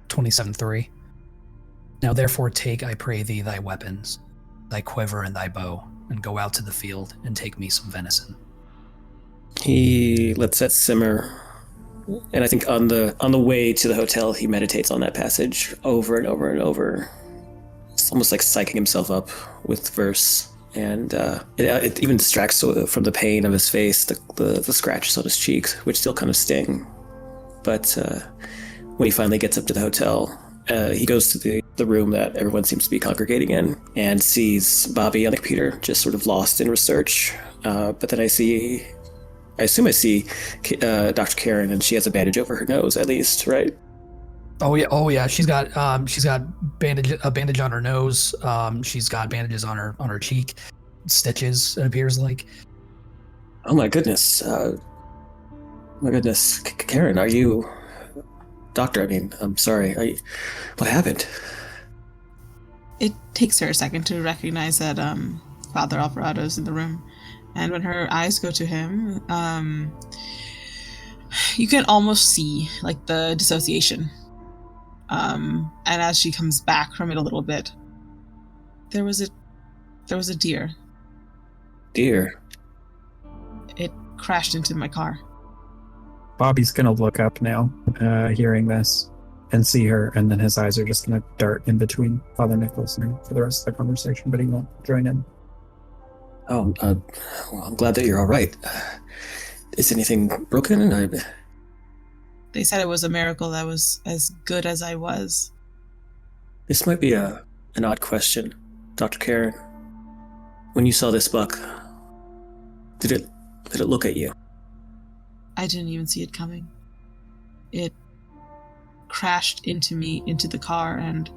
A: 27:3. Now therefore take, I pray thee, thy weapons, thy quiver and thy bow, and go out to the field and take me some venison.
F: He lets that simmer, and I think on the way to the hotel, he meditates on that passage over and over and over. It's almost like psyching himself up with verse, and it even distracts from the pain of his face, the scratches on his cheeks, which still kind of sting. But when he finally gets up to the hotel, he goes to the room that everyone seems to be congregating in and sees Bobby on the computer, just sort of lost in research. But then I assume I see Dr. Caron, and she has a bandage over her nose, at least, right?
A: Oh yeah. She's got a bandage on her nose. She's got bandages on her cheek, stitches. It appears like.
F: Oh my goodness, Caron, are you? Doctor, I'm sorry. What happened?
E: It takes her a second to recognize that Father Alvarado is in the room. And when her eyes go to him, you can almost see like the dissociation. And as she comes back from it a little bit, there was a deer.
F: Deer?
E: It crashed into my car.
B: Bobby's gonna look up now, hearing this, and see her, and then his eyes are just going to dart in between Father Nicolas and her for the rest of the conversation, but he won't join in.
F: Oh, well, I'm glad that you're all right. Is anything broken?
E: They said it was a miracle that was as good as I was.
F: This might be an odd question, Dr. Caron. When you saw this buck, did it look at you?
E: I didn't even see it coming. It crashed into me, into the car, and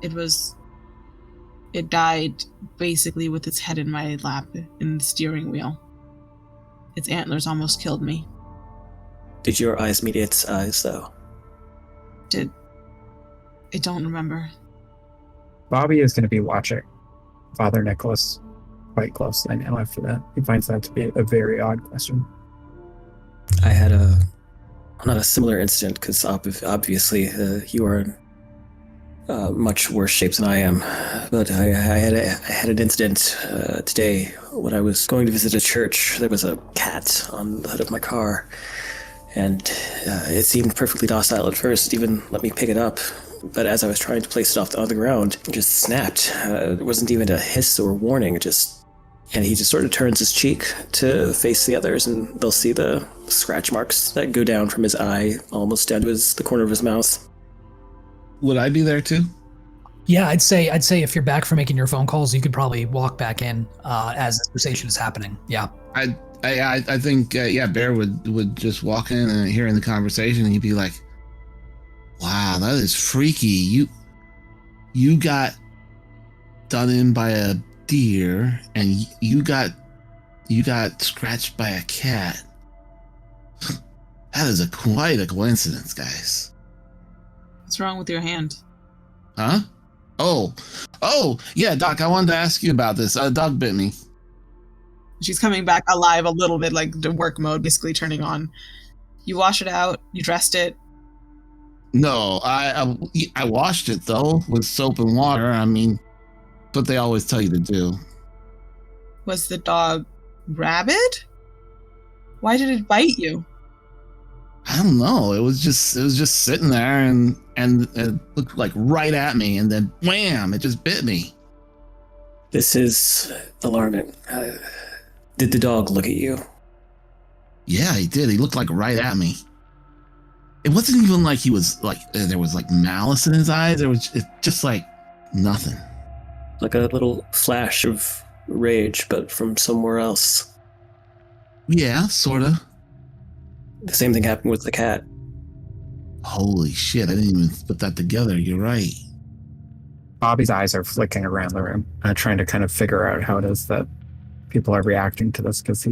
E: it died basically with its head in my lap in the steering wheel. Its antlers almost killed me.
F: Did your eyes meet its eyes, though?
E: I don't remember.
B: Bobby is going to be watching Father Nicolas quite closely now after that. He finds that to be a very odd question.
F: I had not a similar incident, because obviously you are in much worse shape than I am. But I had an incident today when I was going to visit a church. There was a cat on the hood of my car, and it seemed perfectly docile at first. It even let me pick it up. But as I was trying to place it on the ground, it just snapped. There wasn't even a hiss or warning. And he just sort of turns his cheek to face the others, and they'll see the scratch marks that go down from his eye almost down to the corner of his mouth.
C: Would I be there too?
A: Yeah, I'd say if you're back from making your phone calls, you could probably walk back in as this conversation is happening. Yeah.
C: I think Bear would just walk in and hearing the conversation, and he'd be like, "Wow, that is freaky. You got done in by a deer, and you got scratched by a cat. That is quite a coincidence, guys."
E: What's wrong with your hand?
C: Huh? Oh, yeah, Doc, I wanted to ask you about this. A dog bit me.
E: She's coming back alive a little bit, like the work mode basically turning on. You wash it out, you dressed it.
C: No, I washed it, though, with soap and water. I mean, that's what they always tell you to do.
E: Was the dog rabid? Why did it bite you?
C: I don't know. It was just sitting there, and it looked like right at me, and then wham! It just bit me.
F: This is alarming. Did the dog look at you?
C: Yeah, he did. He looked like right at me. It wasn't even like he was like there was like malice in his eyes. It was just like nothing.
F: Like a little flash of rage, but from somewhere else.
C: Yeah, sorta.
F: The same thing happened with the cat.
C: Holy shit, I didn't even put that together. You're right.
B: Bobby's eyes are flicking around the room, trying to kind of figure out how it is that people are reacting to this, because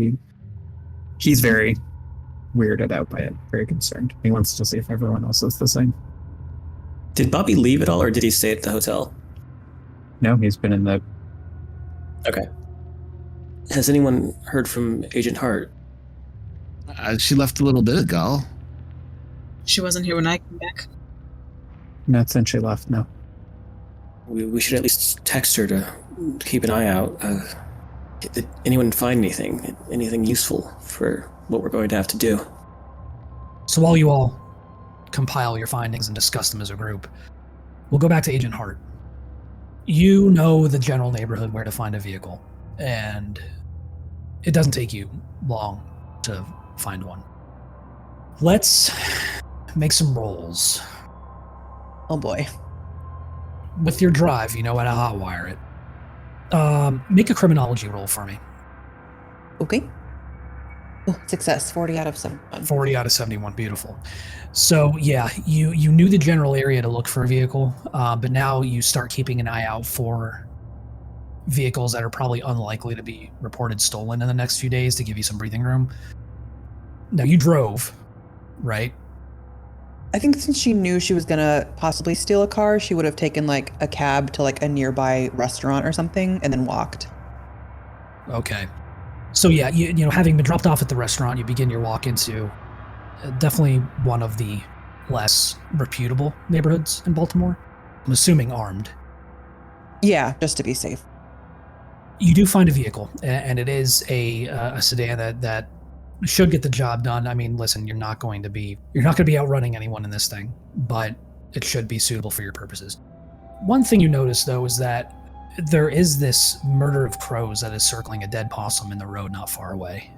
B: he's very weirded out by it, very concerned. He wants to see if everyone else is the same.
F: Did Bobby leave at all, or did he stay at the hotel?
B: No, he's been in the...
F: Okay. Has anyone heard from Agent Hart?
C: She left a little bit ago.
E: She wasn't here when I came back.
B: Not since she left, no.
F: We should at least text her to keep an eye out. Did anyone find anything useful for what we're going to have to do?
A: So while you all compile your findings and discuss them as a group, we'll go back to Agent Hart. You know the general neighborhood where to find a vehicle, and it doesn't take you long to find one. Let's make some rolls.
D: Oh boy.
A: With your drive, you know how to hotwire it. Make a criminology roll for me.
D: Okay. Oh, success. 40 out of 71.
A: 40 out of 71. Beautiful. So, yeah, you knew the general area to look for a vehicle, but now you start keeping an eye out for vehicles that are probably unlikely to be reported stolen in the next few days to give you some breathing room. Now, you drove, right?
D: I think since she knew she was going to possibly steal a car, she would have taken like a cab to like a nearby restaurant or something and then walked.
A: Okay. So yeah, you know, having been dropped off at the restaurant, you begin your walk into definitely one of the less reputable neighborhoods in Baltimore. I'm assuming armed.
D: Yeah, just to be safe.
A: You do find a vehicle, and it is a sedan that should get the job done. I mean, listen, you're not going to be outrunning anyone in this thing, but it should be suitable for your purposes. One thing you notice, though, is that there is this murder of crows that is circling a dead possum in the road not far away.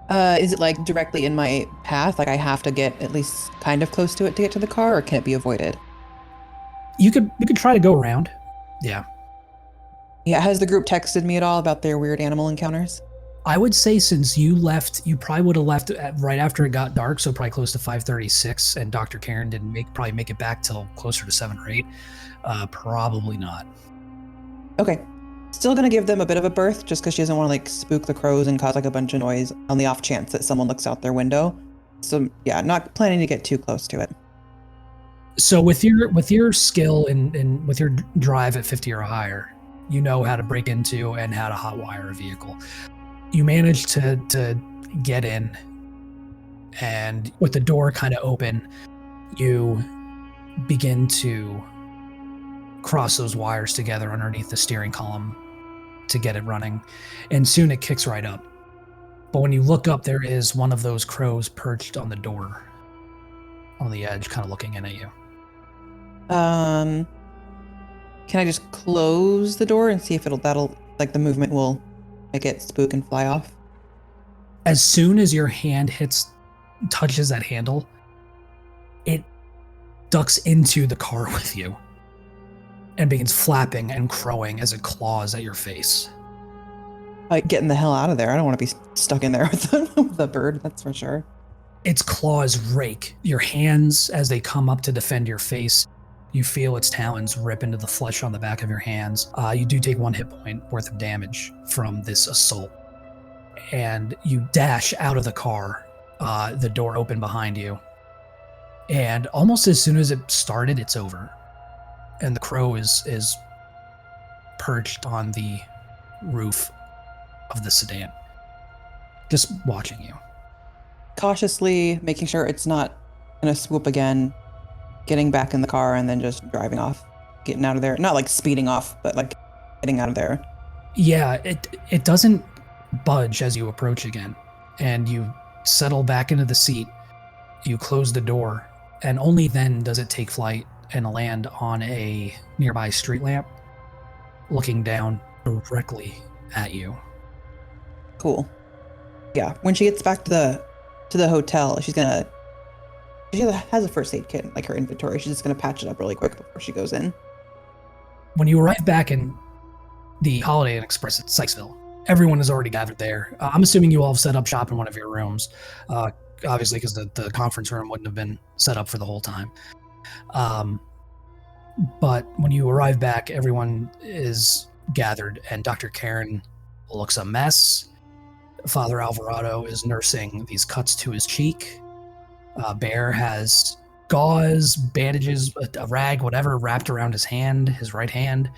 D: Is it like directly in my path? Like I have to get at least kind of close to it to get to the car, or can it be avoided?
A: You could try to go around. Yeah.
D: Yeah, has the group texted me at all about their weird animal encounters?
A: I would say since you left, you probably would have left right after it got dark, so probably close to 5:36, and Dr. Caron didn't probably make it back till closer to 7 or 8. Probably not.
D: Okay. Still gonna give them a bit of a berth just because she doesn't want to like spook the crows and cause like a bunch of noise on the off chance that someone looks out their window. So yeah, not planning to get too close to it.
A: So with your skill and with your drive at 50 or higher, you know how to break into and how to hotwire a vehicle. You manage to get in, and with the door kind of open, you begin to cross those wires together underneath the steering column to get it running, and soon it kicks right up. But when you look up, there is one of those crows perched on the door, on the edge, kind of looking in at you.
D: Can I just close the door and see if that'll like the movement will make it spook and fly off?
A: As soon as your hand touches that handle, it ducks into the car with you and begins flapping and crowing as it claws at your face.
D: Like getting the hell out of there. I don't want to be stuck in there with the bird, that's for sure.
A: Its claws rake your hands as they come up to defend your face. You feel its talons rip into the flesh on the back of your hands. You do take 1 hit point worth of damage from this assault. And you dash out of the car, the door open behind you. And almost as soon as it started, it's over. And the crow is perched on the roof of the sedan, just watching you.
D: Cautiously making sure it's not gonna swoop again, getting back in the car and then just driving off, getting out of there. Not like speeding off, but like getting out of there.
A: Yeah, it doesn't budge as you approach again, and you settle back into the seat. You close the door, and only then does it take flight and land on a nearby street lamp, looking down directly at you.
D: Cool. Yeah, when she gets back to the hotel, she has a first aid kit in like her inventory. She's just gonna patch it up really quick before she goes in.
A: When you arrive back in the Holiday Inn Express at Sykesville, everyone is already gathered there. I'm assuming you all have set up shop in one of your rooms, obviously because the conference room wouldn't have been set up for the whole time. But when you arrive back, everyone is gathered, and Dr. Caron looks a mess. Father Alvarado is nursing these cuts to his cheek. Bear has gauze, bandages, a rag, whatever, wrapped around his right hand.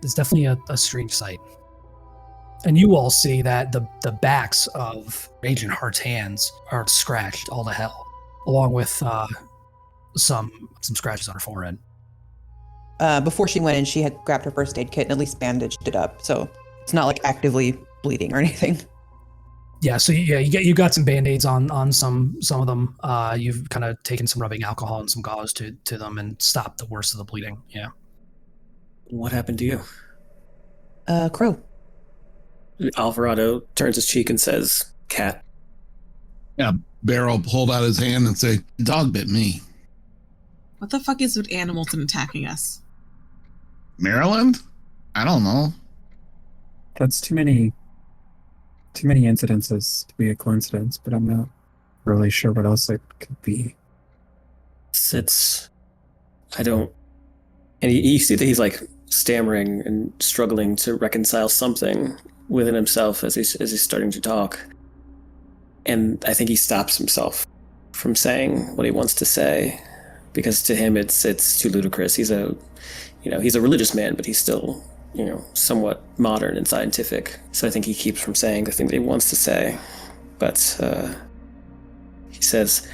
A: It's definitely a strange sight. And you all see that the backs of Agent Hart's hands are scratched all to hell, along with some scratches on her forehead.
D: Before she went in, she had grabbed her first aid kit and at least bandaged it up, so it's not like actively bleeding or anything.
A: Yeah, so yeah, you got some band-aids on some of them. You've kind of taken some rubbing alcohol and some gauze to them and stopped the worst of the bleeding. Yeah.
F: What happened to you?
D: Crow.
F: Alvarado turns his cheek and says, "Cat."
C: Yeah, Bear will hold out his hand and say, "Dog bit me."
E: What the fuck is with animals and attacking us?
C: Maryland? I don't know.
B: That's too many incidences to be a coincidence, but I'm not really sure what else it could be.
F: I don't. And you see that he's like stammering and struggling to reconcile something within himself as he's starting to talk. And I think he stops himself from saying what he wants to say, because to him it's too ludicrous. He's a religious man, but he's still, somewhat modern and scientific. So I think he keeps from saying the thing that he wants to say. But he says,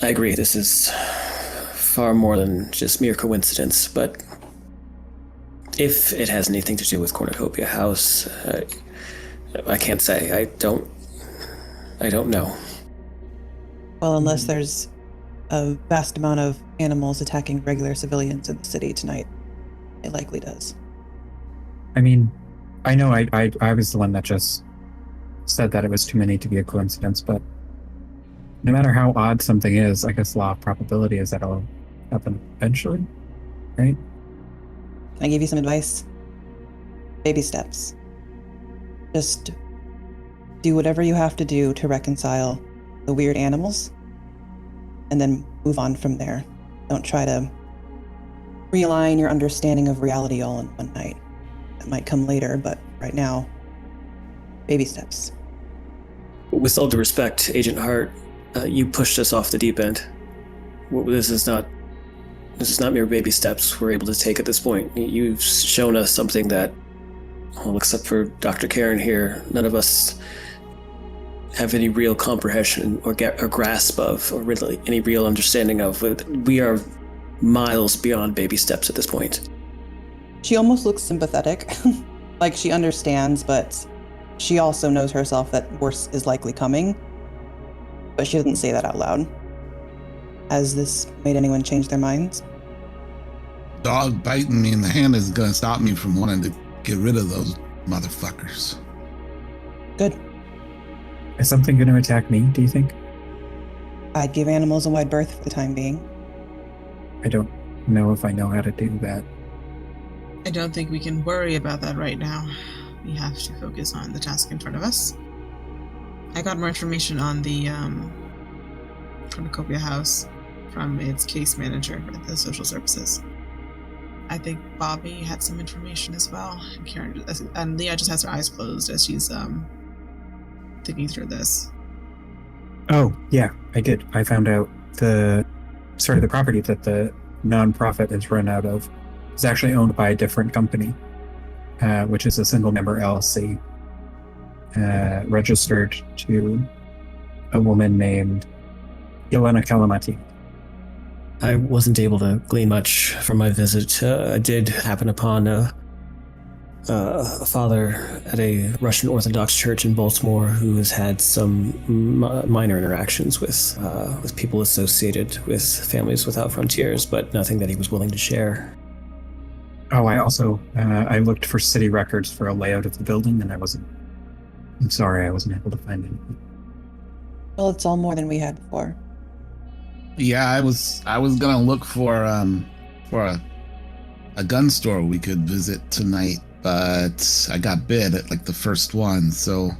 F: "I agree, this is far more than just mere coincidence, but if it has anything to do with Cornucopia House, I can't say. I don't know.
D: Well, unless there's a vast amount of animals attacking regular civilians in the city tonight, it likely does.
B: I mean, I know I was the one that just said that it was too many to be a coincidence, but no matter how odd something is, I guess law of probability is that it'll happen eventually, right?
D: Can I give you some advice? Baby steps. Just do whatever you have to do to reconcile the weird animals, and then move on from there. Don't try to realign your understanding of reality all in one night. That might come later, but right now, baby steps.
F: With all due respect, Agent Hart, you pushed us off the deep end. This is not mere baby steps we're able to take at this point. You've shown us something that, well, except for Dr. Caron here, none of us have any real comprehension or grasp of, or really any real understanding of. We are miles beyond baby steps at this point.
D: She almost looks sympathetic, like she understands, but she also knows herself that worse is likely coming, but she doesn't say that out loud. Has this made anyone change their minds?
C: Dog biting me in the hand isn't going to stop me from wanting to get rid of those motherfuckers.
D: Good.
B: Is something going to attack me, do you think?
D: I'd give animals a wide berth for the time being.
B: I don't know if I know how to do that.
E: I don't think we can worry about that right now. We have to focus on the task in front of us. I got more information on the Cornucopia House from its case manager at the social services. I think Bobby had some information as well. And Leah just has her eyes closed as she's thinking through this.
B: Oh, yeah, I did. I found out the property that the nonprofit is run out of is actually owned by a different company, which is a single-member LLC, registered to a woman named Yelena Kalamati.
F: I wasn't able to glean much from my visit. I did happen upon a father at a Russian Orthodox church in Baltimore who has had some minor interactions with people associated with Families Without Frontiers, but nothing that he was willing to share.
B: Oh, I also I looked for city records for a layout of the building, and I'm sorry, I wasn't able to find anything.
D: Well, it's all more than we had before.
C: Yeah, I was gonna look for a gun store we could visit tonight, but I got bid at like the first one. So,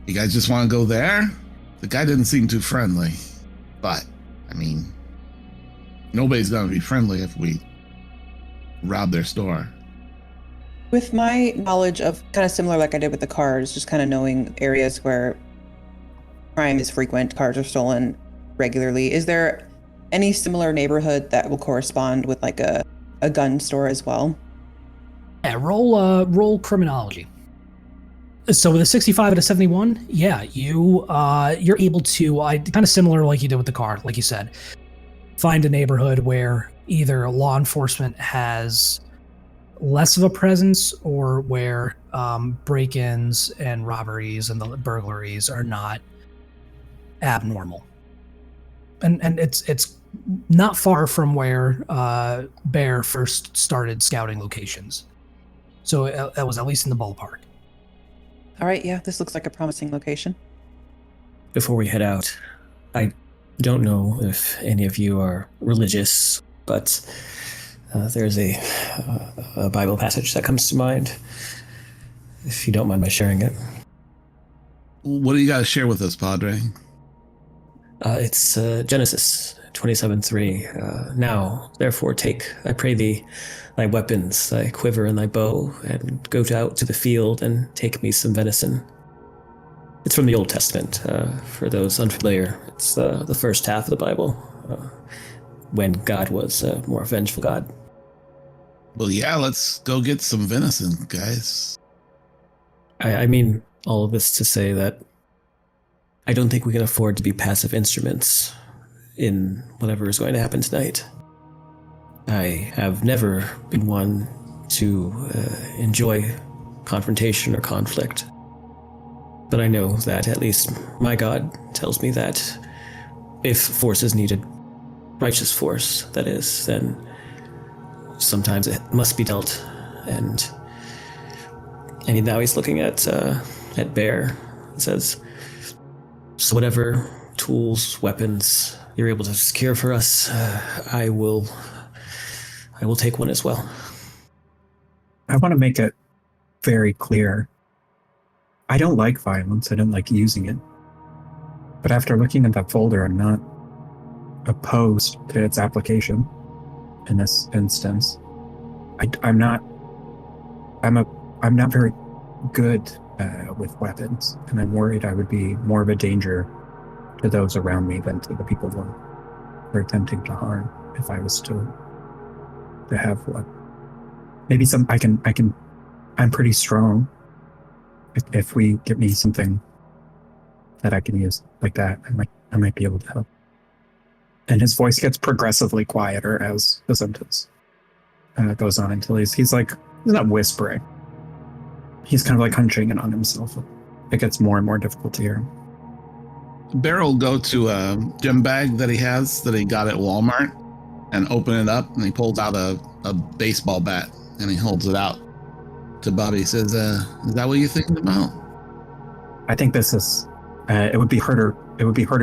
C: you guys just want to go there? The guy didn't seem too friendly, but I mean, nobody's gonna be friendly if we rob their store.
D: With my knowledge of kind of similar like I did with the cars, just kind of knowing areas where crime is frequent, cars are stolen regularly, is there any similar neighborhood that will correspond with like a gun store as well?
A: Yeah, roll criminology. So with a 65 and a 71, yeah, you're able to, kind of similar like you did with the car, like you said, find a neighborhood where either law enforcement has less of a presence or where break-ins and robberies and the burglaries are not abnormal. And it's not far from where Bear first started scouting locations. So that was at least in the ballpark.
D: All right, yeah, this looks like a promising location.
F: Before we head out, I don't know if any of you are religious, but there's a Bible passage that comes to mind, if you don't mind my sharing it.
C: What do you got to share with us, Padre?
F: It's Genesis 27:3. Now, therefore, take, I pray thee, thy weapons, thy quiver and thy bow, and go out to the field and take me some venison. It's from the Old Testament. For those unfamiliar, it's the first half of the Bible, when God was a more vengeful God.
C: Well, yeah, let's go get some venison, guys.
F: I mean all of this to say that I don't think we can afford to be passive instruments in whatever is going to happen tonight. I have never been one to enjoy confrontation or conflict. But I know that at least my God tells me that if force is needed, righteous force, that is, then sometimes it must be dealt. And now he's looking at Bear and says, so whatever tools, weapons you're able to secure for us, I will take one as well.
B: I want to make it very clear. I don't like violence. I don't like using it. But after looking at that folder, I'm not opposed to its application in this instance. I'm not very good with weapons, and I'm worried I would be more of a danger to those around me than to the people who are attempting to harm if I was to have one. Maybe I'm pretty strong. If we get me something that I can use like that, I might be able to help. And his voice gets progressively quieter as the sentence goes on until he's not whispering. He's kind of like hunching in on himself. It gets more and more difficult to hear him.
C: Bear will go to a gym bag that he has that he got at Walmart and open it up, and he pulls out a baseball bat and he holds it out to Bobby. He says, is that what you're thinking about?
B: I think this is it would be harder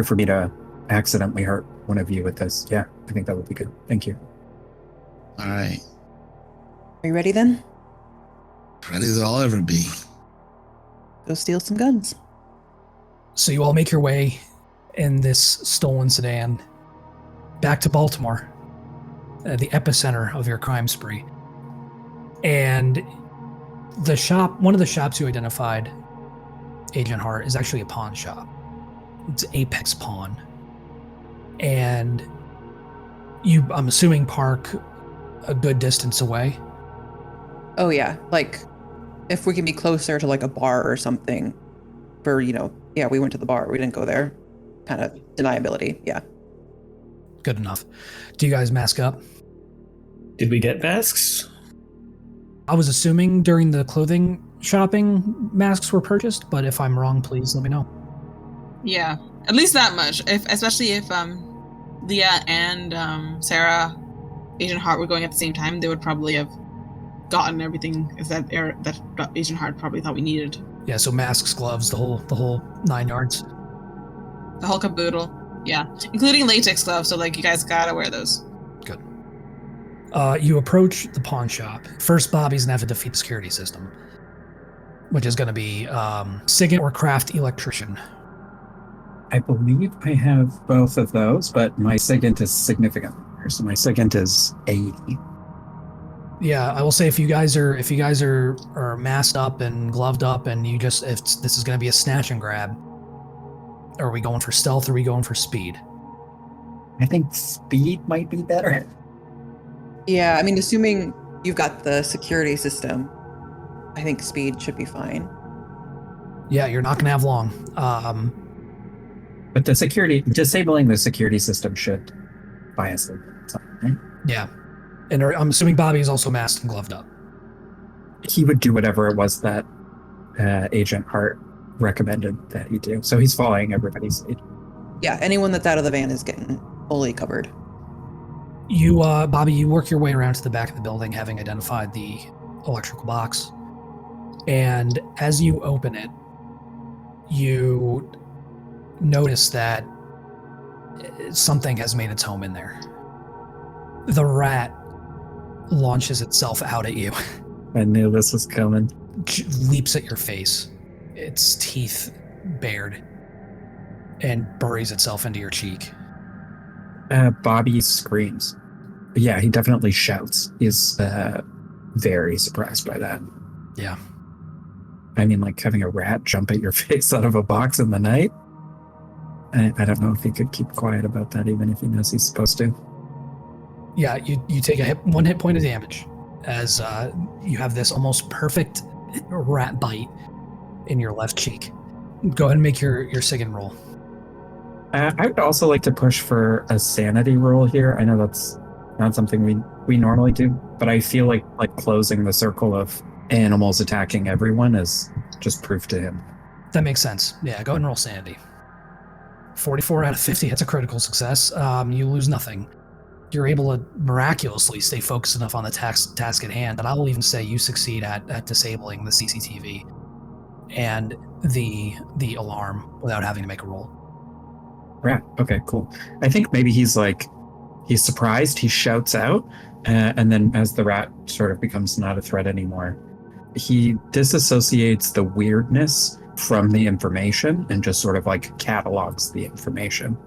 B: for me to accidentally hurt one of you with this. Yeah, I think that would be good. Thank you.
C: All right.
D: Are you ready then?
C: Ready as I'll ever be.
D: Go steal some guns.
A: So you all make your way in this stolen sedan back to Baltimore, the epicenter of your crime spree. And one of the shops you identified, Agent Hart, is actually a pawn shop. It's Apex Pawn. And you, I'm assuming, park a good distance away.
D: Oh yeah, like if we can be closer to like a bar or something for, yeah, we went to the bar, we didn't go there. Kind of deniability, yeah.
A: Good enough. Do you guys mask up?
F: Did we get masks?
A: I was assuming during the clothing shopping masks were purchased, but if I'm wrong, please let me know.
E: Yeah, at least that much. Especially if Leah and Sarah, Agent Hart were going at the same time, they would probably have gotten everything that Agent Hart probably thought we needed.
A: Yeah, so masks, gloves, the whole 9 yards.
E: The whole caboodle. Yeah, including latex gloves. So you guys gotta wear those.
A: Good. You approach the pawn shop. First, Bobby's gonna have to defeat the security system, which is gonna be SIGINT or Craft Electrician.
B: I believe I have both of those, but my SIGINT is significantly higher. So my SIGINT is 80.
A: Yeah, I will say if you guys are masked up and gloved up, and if this is gonna be a snatch and grab, are we going for stealth or are we going for speed?
B: I think speed might be better.
D: Yeah, I mean, assuming you've got the security system, I think speed should be fine.
A: Yeah, you're not gonna have long.
B: But disabling the security system should buy us something, right?
A: Yeah. And I'm assuming Bobby is also masked and gloved up.
B: He would do whatever it was that Agent Hart recommended that he do. So he's following everybody's lead.
D: Yeah, anyone that's out of the van is getting fully covered.
A: You, Bobby, you work your way around to the back of the building, having identified the electrical box. And as you open it, you notice that something has made its home in there. The rat launches itself out at you.
B: I knew this was coming.
A: Leaps at your face, its teeth bared, and buries itself into your cheek.
B: Bobby screams. Yeah, he definitely shouts. He's very surprised by that.
A: Yeah.
B: I mean, having a rat jump at your face out of a box in the night. I don't know if he could keep quiet about that, even if he knows he's supposed to.
A: Yeah, you take one hit point of damage as you have this almost perfect rat bite in your left cheek. Go ahead and make your SIGINT roll.
B: I would also like to push for a sanity roll here. I know that's not something we normally do, but I feel like closing the circle of animals attacking everyone is just proof to him.
A: That makes sense. Yeah, go ahead and roll sanity. 44 out of 50, that's a critical success. You lose nothing. You're able to miraculously stay focused enough on the task at hand that I will even say you succeed at disabling the CCTV and the alarm without having to make a roll.
B: Right. Okay, cool. I think maybe he's surprised, he shouts out, and then as the rat sort of becomes not a threat anymore, he disassociates the weirdness from the information and just sort of like catalogs the information.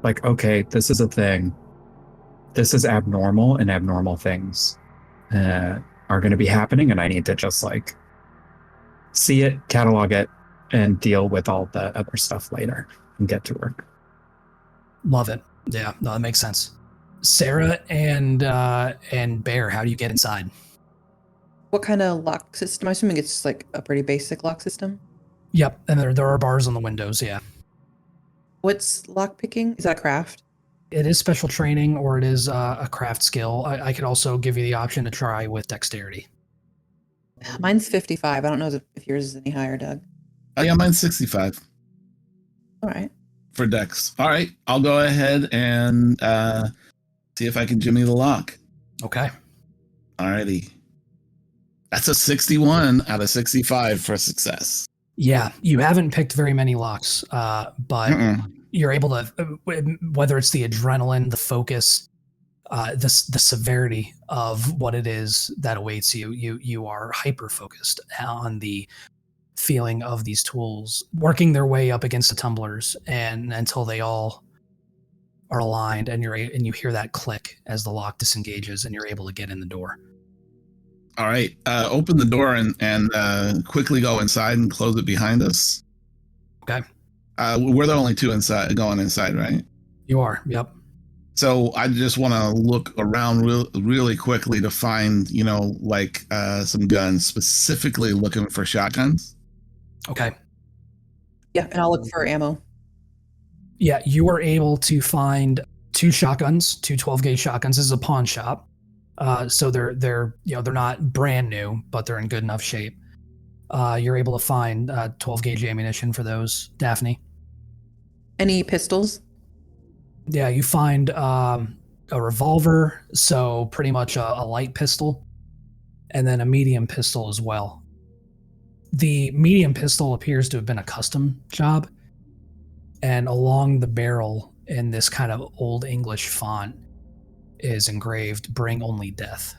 B: Like, okay, this is a thing. This is abnormal, and abnormal things are going to be happening, and I need to just like see it, catalog it, and deal with all the other stuff later and get to work.
A: Love it. Yeah, no, that makes sense. Sarah and Bear, how do you get inside?
D: What kind of lock system? I'm assuming it's like a pretty basic lock system.
A: Yep, and there are bars on the windows, yeah.
D: What's lock picking? Is that craft?
A: It is special training, or it is a craft skill. I could also give you the option to try with dexterity.
D: Mine's 55. I don't know if yours is any higher, Doug.
C: Oh, yeah, mine's 65
D: All right.
C: for dex. All right, I'll go ahead and see if I can jimmy the lock.
A: Okay.
C: All righty. That's a 61 out of 65 for success.
A: Yeah, you haven't picked very many locks, but you're able to, whether it's the adrenaline, the focus, the severity of what it is that awaits you, you are hyper focused on the feeling of these tools working their way up against the tumblers, and until they all are aligned, and you hear that click as the lock disengages, and you're able to get in the door.
C: All right, open the door and quickly go inside and close it behind us.
A: Okay.
C: We're the only two inside going inside, right?
A: You are. Yep.
C: So I just want to look around really quickly to find, some guns, specifically looking for shotguns.
A: Okay.
D: Yeah, and I'll look for ammo.
A: Yeah, you were able to find 2 shotguns, 2 12-gauge shotguns. This is a pawn shop. So they're not brand new, but they're in good enough shape. You're able to find 12-gauge ammunition for those, Daphne.
D: Any pistols?
A: Yeah, you find a revolver, so pretty much a light pistol, and then a medium pistol as well. The medium pistol appears to have been a custom job, and along the barrel in this kind of old English font is engraved, "Bring only death."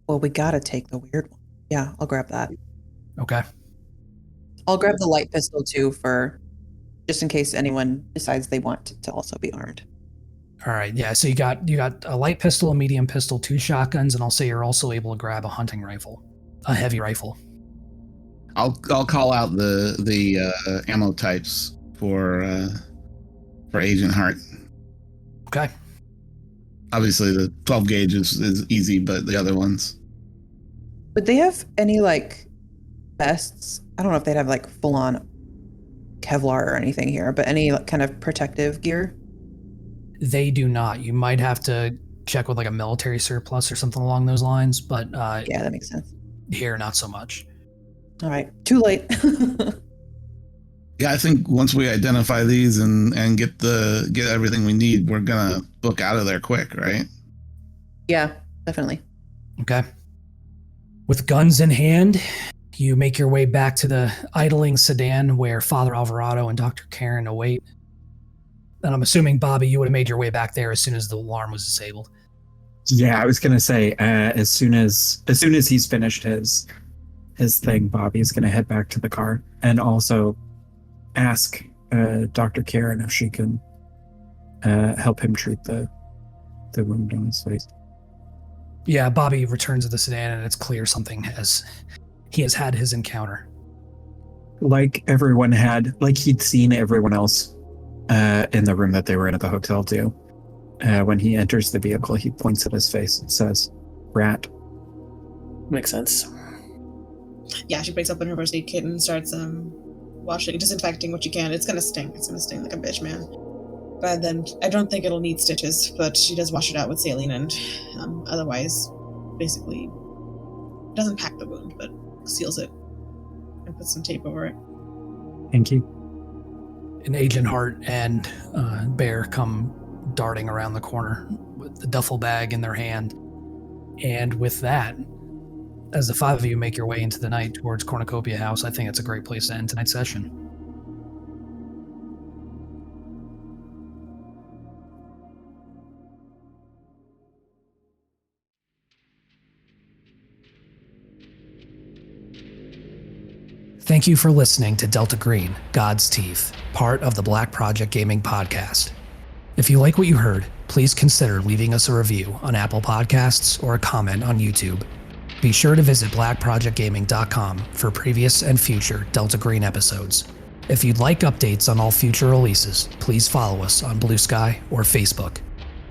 D: Well, we gotta take the weird one. Yeah, I'll grab that.
A: Okay.
D: I'll grab the light pistol too, for just in case anyone decides they want to also be armed.
A: All right. Yeah. So you got a light pistol, a medium pistol, 2 shotguns, and I'll say you're also able to grab a hunting rifle, a heavy rifle.
C: I'll call out the ammo types for Agent Hart.
A: Okay.
C: Obviously, the 12 gauge is easy, but the other ones.
D: Would they have any like vests? I don't know if they'd have like full on Kevlar or anything here, but any kind of protective gear?
A: They do not. You might have to check with like a military surplus or something along those lines, but
D: yeah, that makes sense.
A: Here, not so much.
D: All right, too late.
C: Yeah, I think once we identify these and get everything we need, we're gonna book out of there quick, right?
D: Yeah, definitely.
A: Okay. With guns in hand, you make your way back to the idling sedan where Father Alvarado and Dr. Caron await. And I'm assuming, Bobby, you would have made your way back there as soon as the alarm was disabled.
B: Yeah, I was gonna say as soon as he's finished his thing, Bobby's gonna head back to the car and also ask Dr. Caron if she can help him treat the wound on his face.
A: Yeah, Bobby returns to the sedan, and it's clear he has had his encounter.
B: Like everyone had, like he'd seen everyone else in the room that they were in at the hotel do. When he enters the vehicle, he points at his face and says, "Rat."
F: Makes sense.
E: Yeah, she picks up in her first aid kit and starts washing, disinfecting what you can. It's gonna sting. It's gonna sting like a bitch, man. But then I don't think it'll need stitches, but she does wash it out with saline and otherwise basically doesn't pack the wound, but seals it and puts some tape over it.
B: Thank you.
A: And Agent Hart and Bear come darting around the corner with the duffel bag in their hand. And with that, as the five of you make your way into the night towards Cornucopia House, I think it's a great place to end tonight's session. Thank you for listening to Delta Green, God's Teeth, part of the Black Project Gaming podcast. If you like what you heard, please consider leaving us a review on Apple Podcasts or a comment on YouTube. Be sure to visit blackprojectgaming.com for previous and future Delta Green episodes. If you'd like updates on all future releases, please follow us on Blue Sky or Facebook.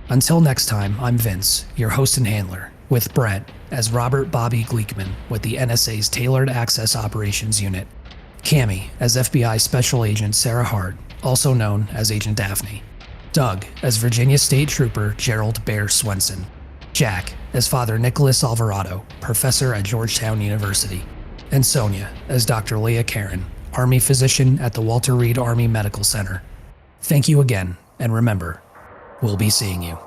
A: Until next time, I'm Vince, your host and handler, with Brett as Robert Bobby Gleeckman with the NSA's Tailored Access Operations Unit, Cami as FBI Special Agent Sarah Hart, also known as Agent DAPHNE, Doug as Virginia State Trooper Gerrald Bear Swenson, Jack as Father Nicolas Alvarado, professor at Georgetown University, and Sonia as Dr. Leah Caron, Army Physician at the Walter Reed Army Medical Center. Thank you again, and remember, we'll be seeing you.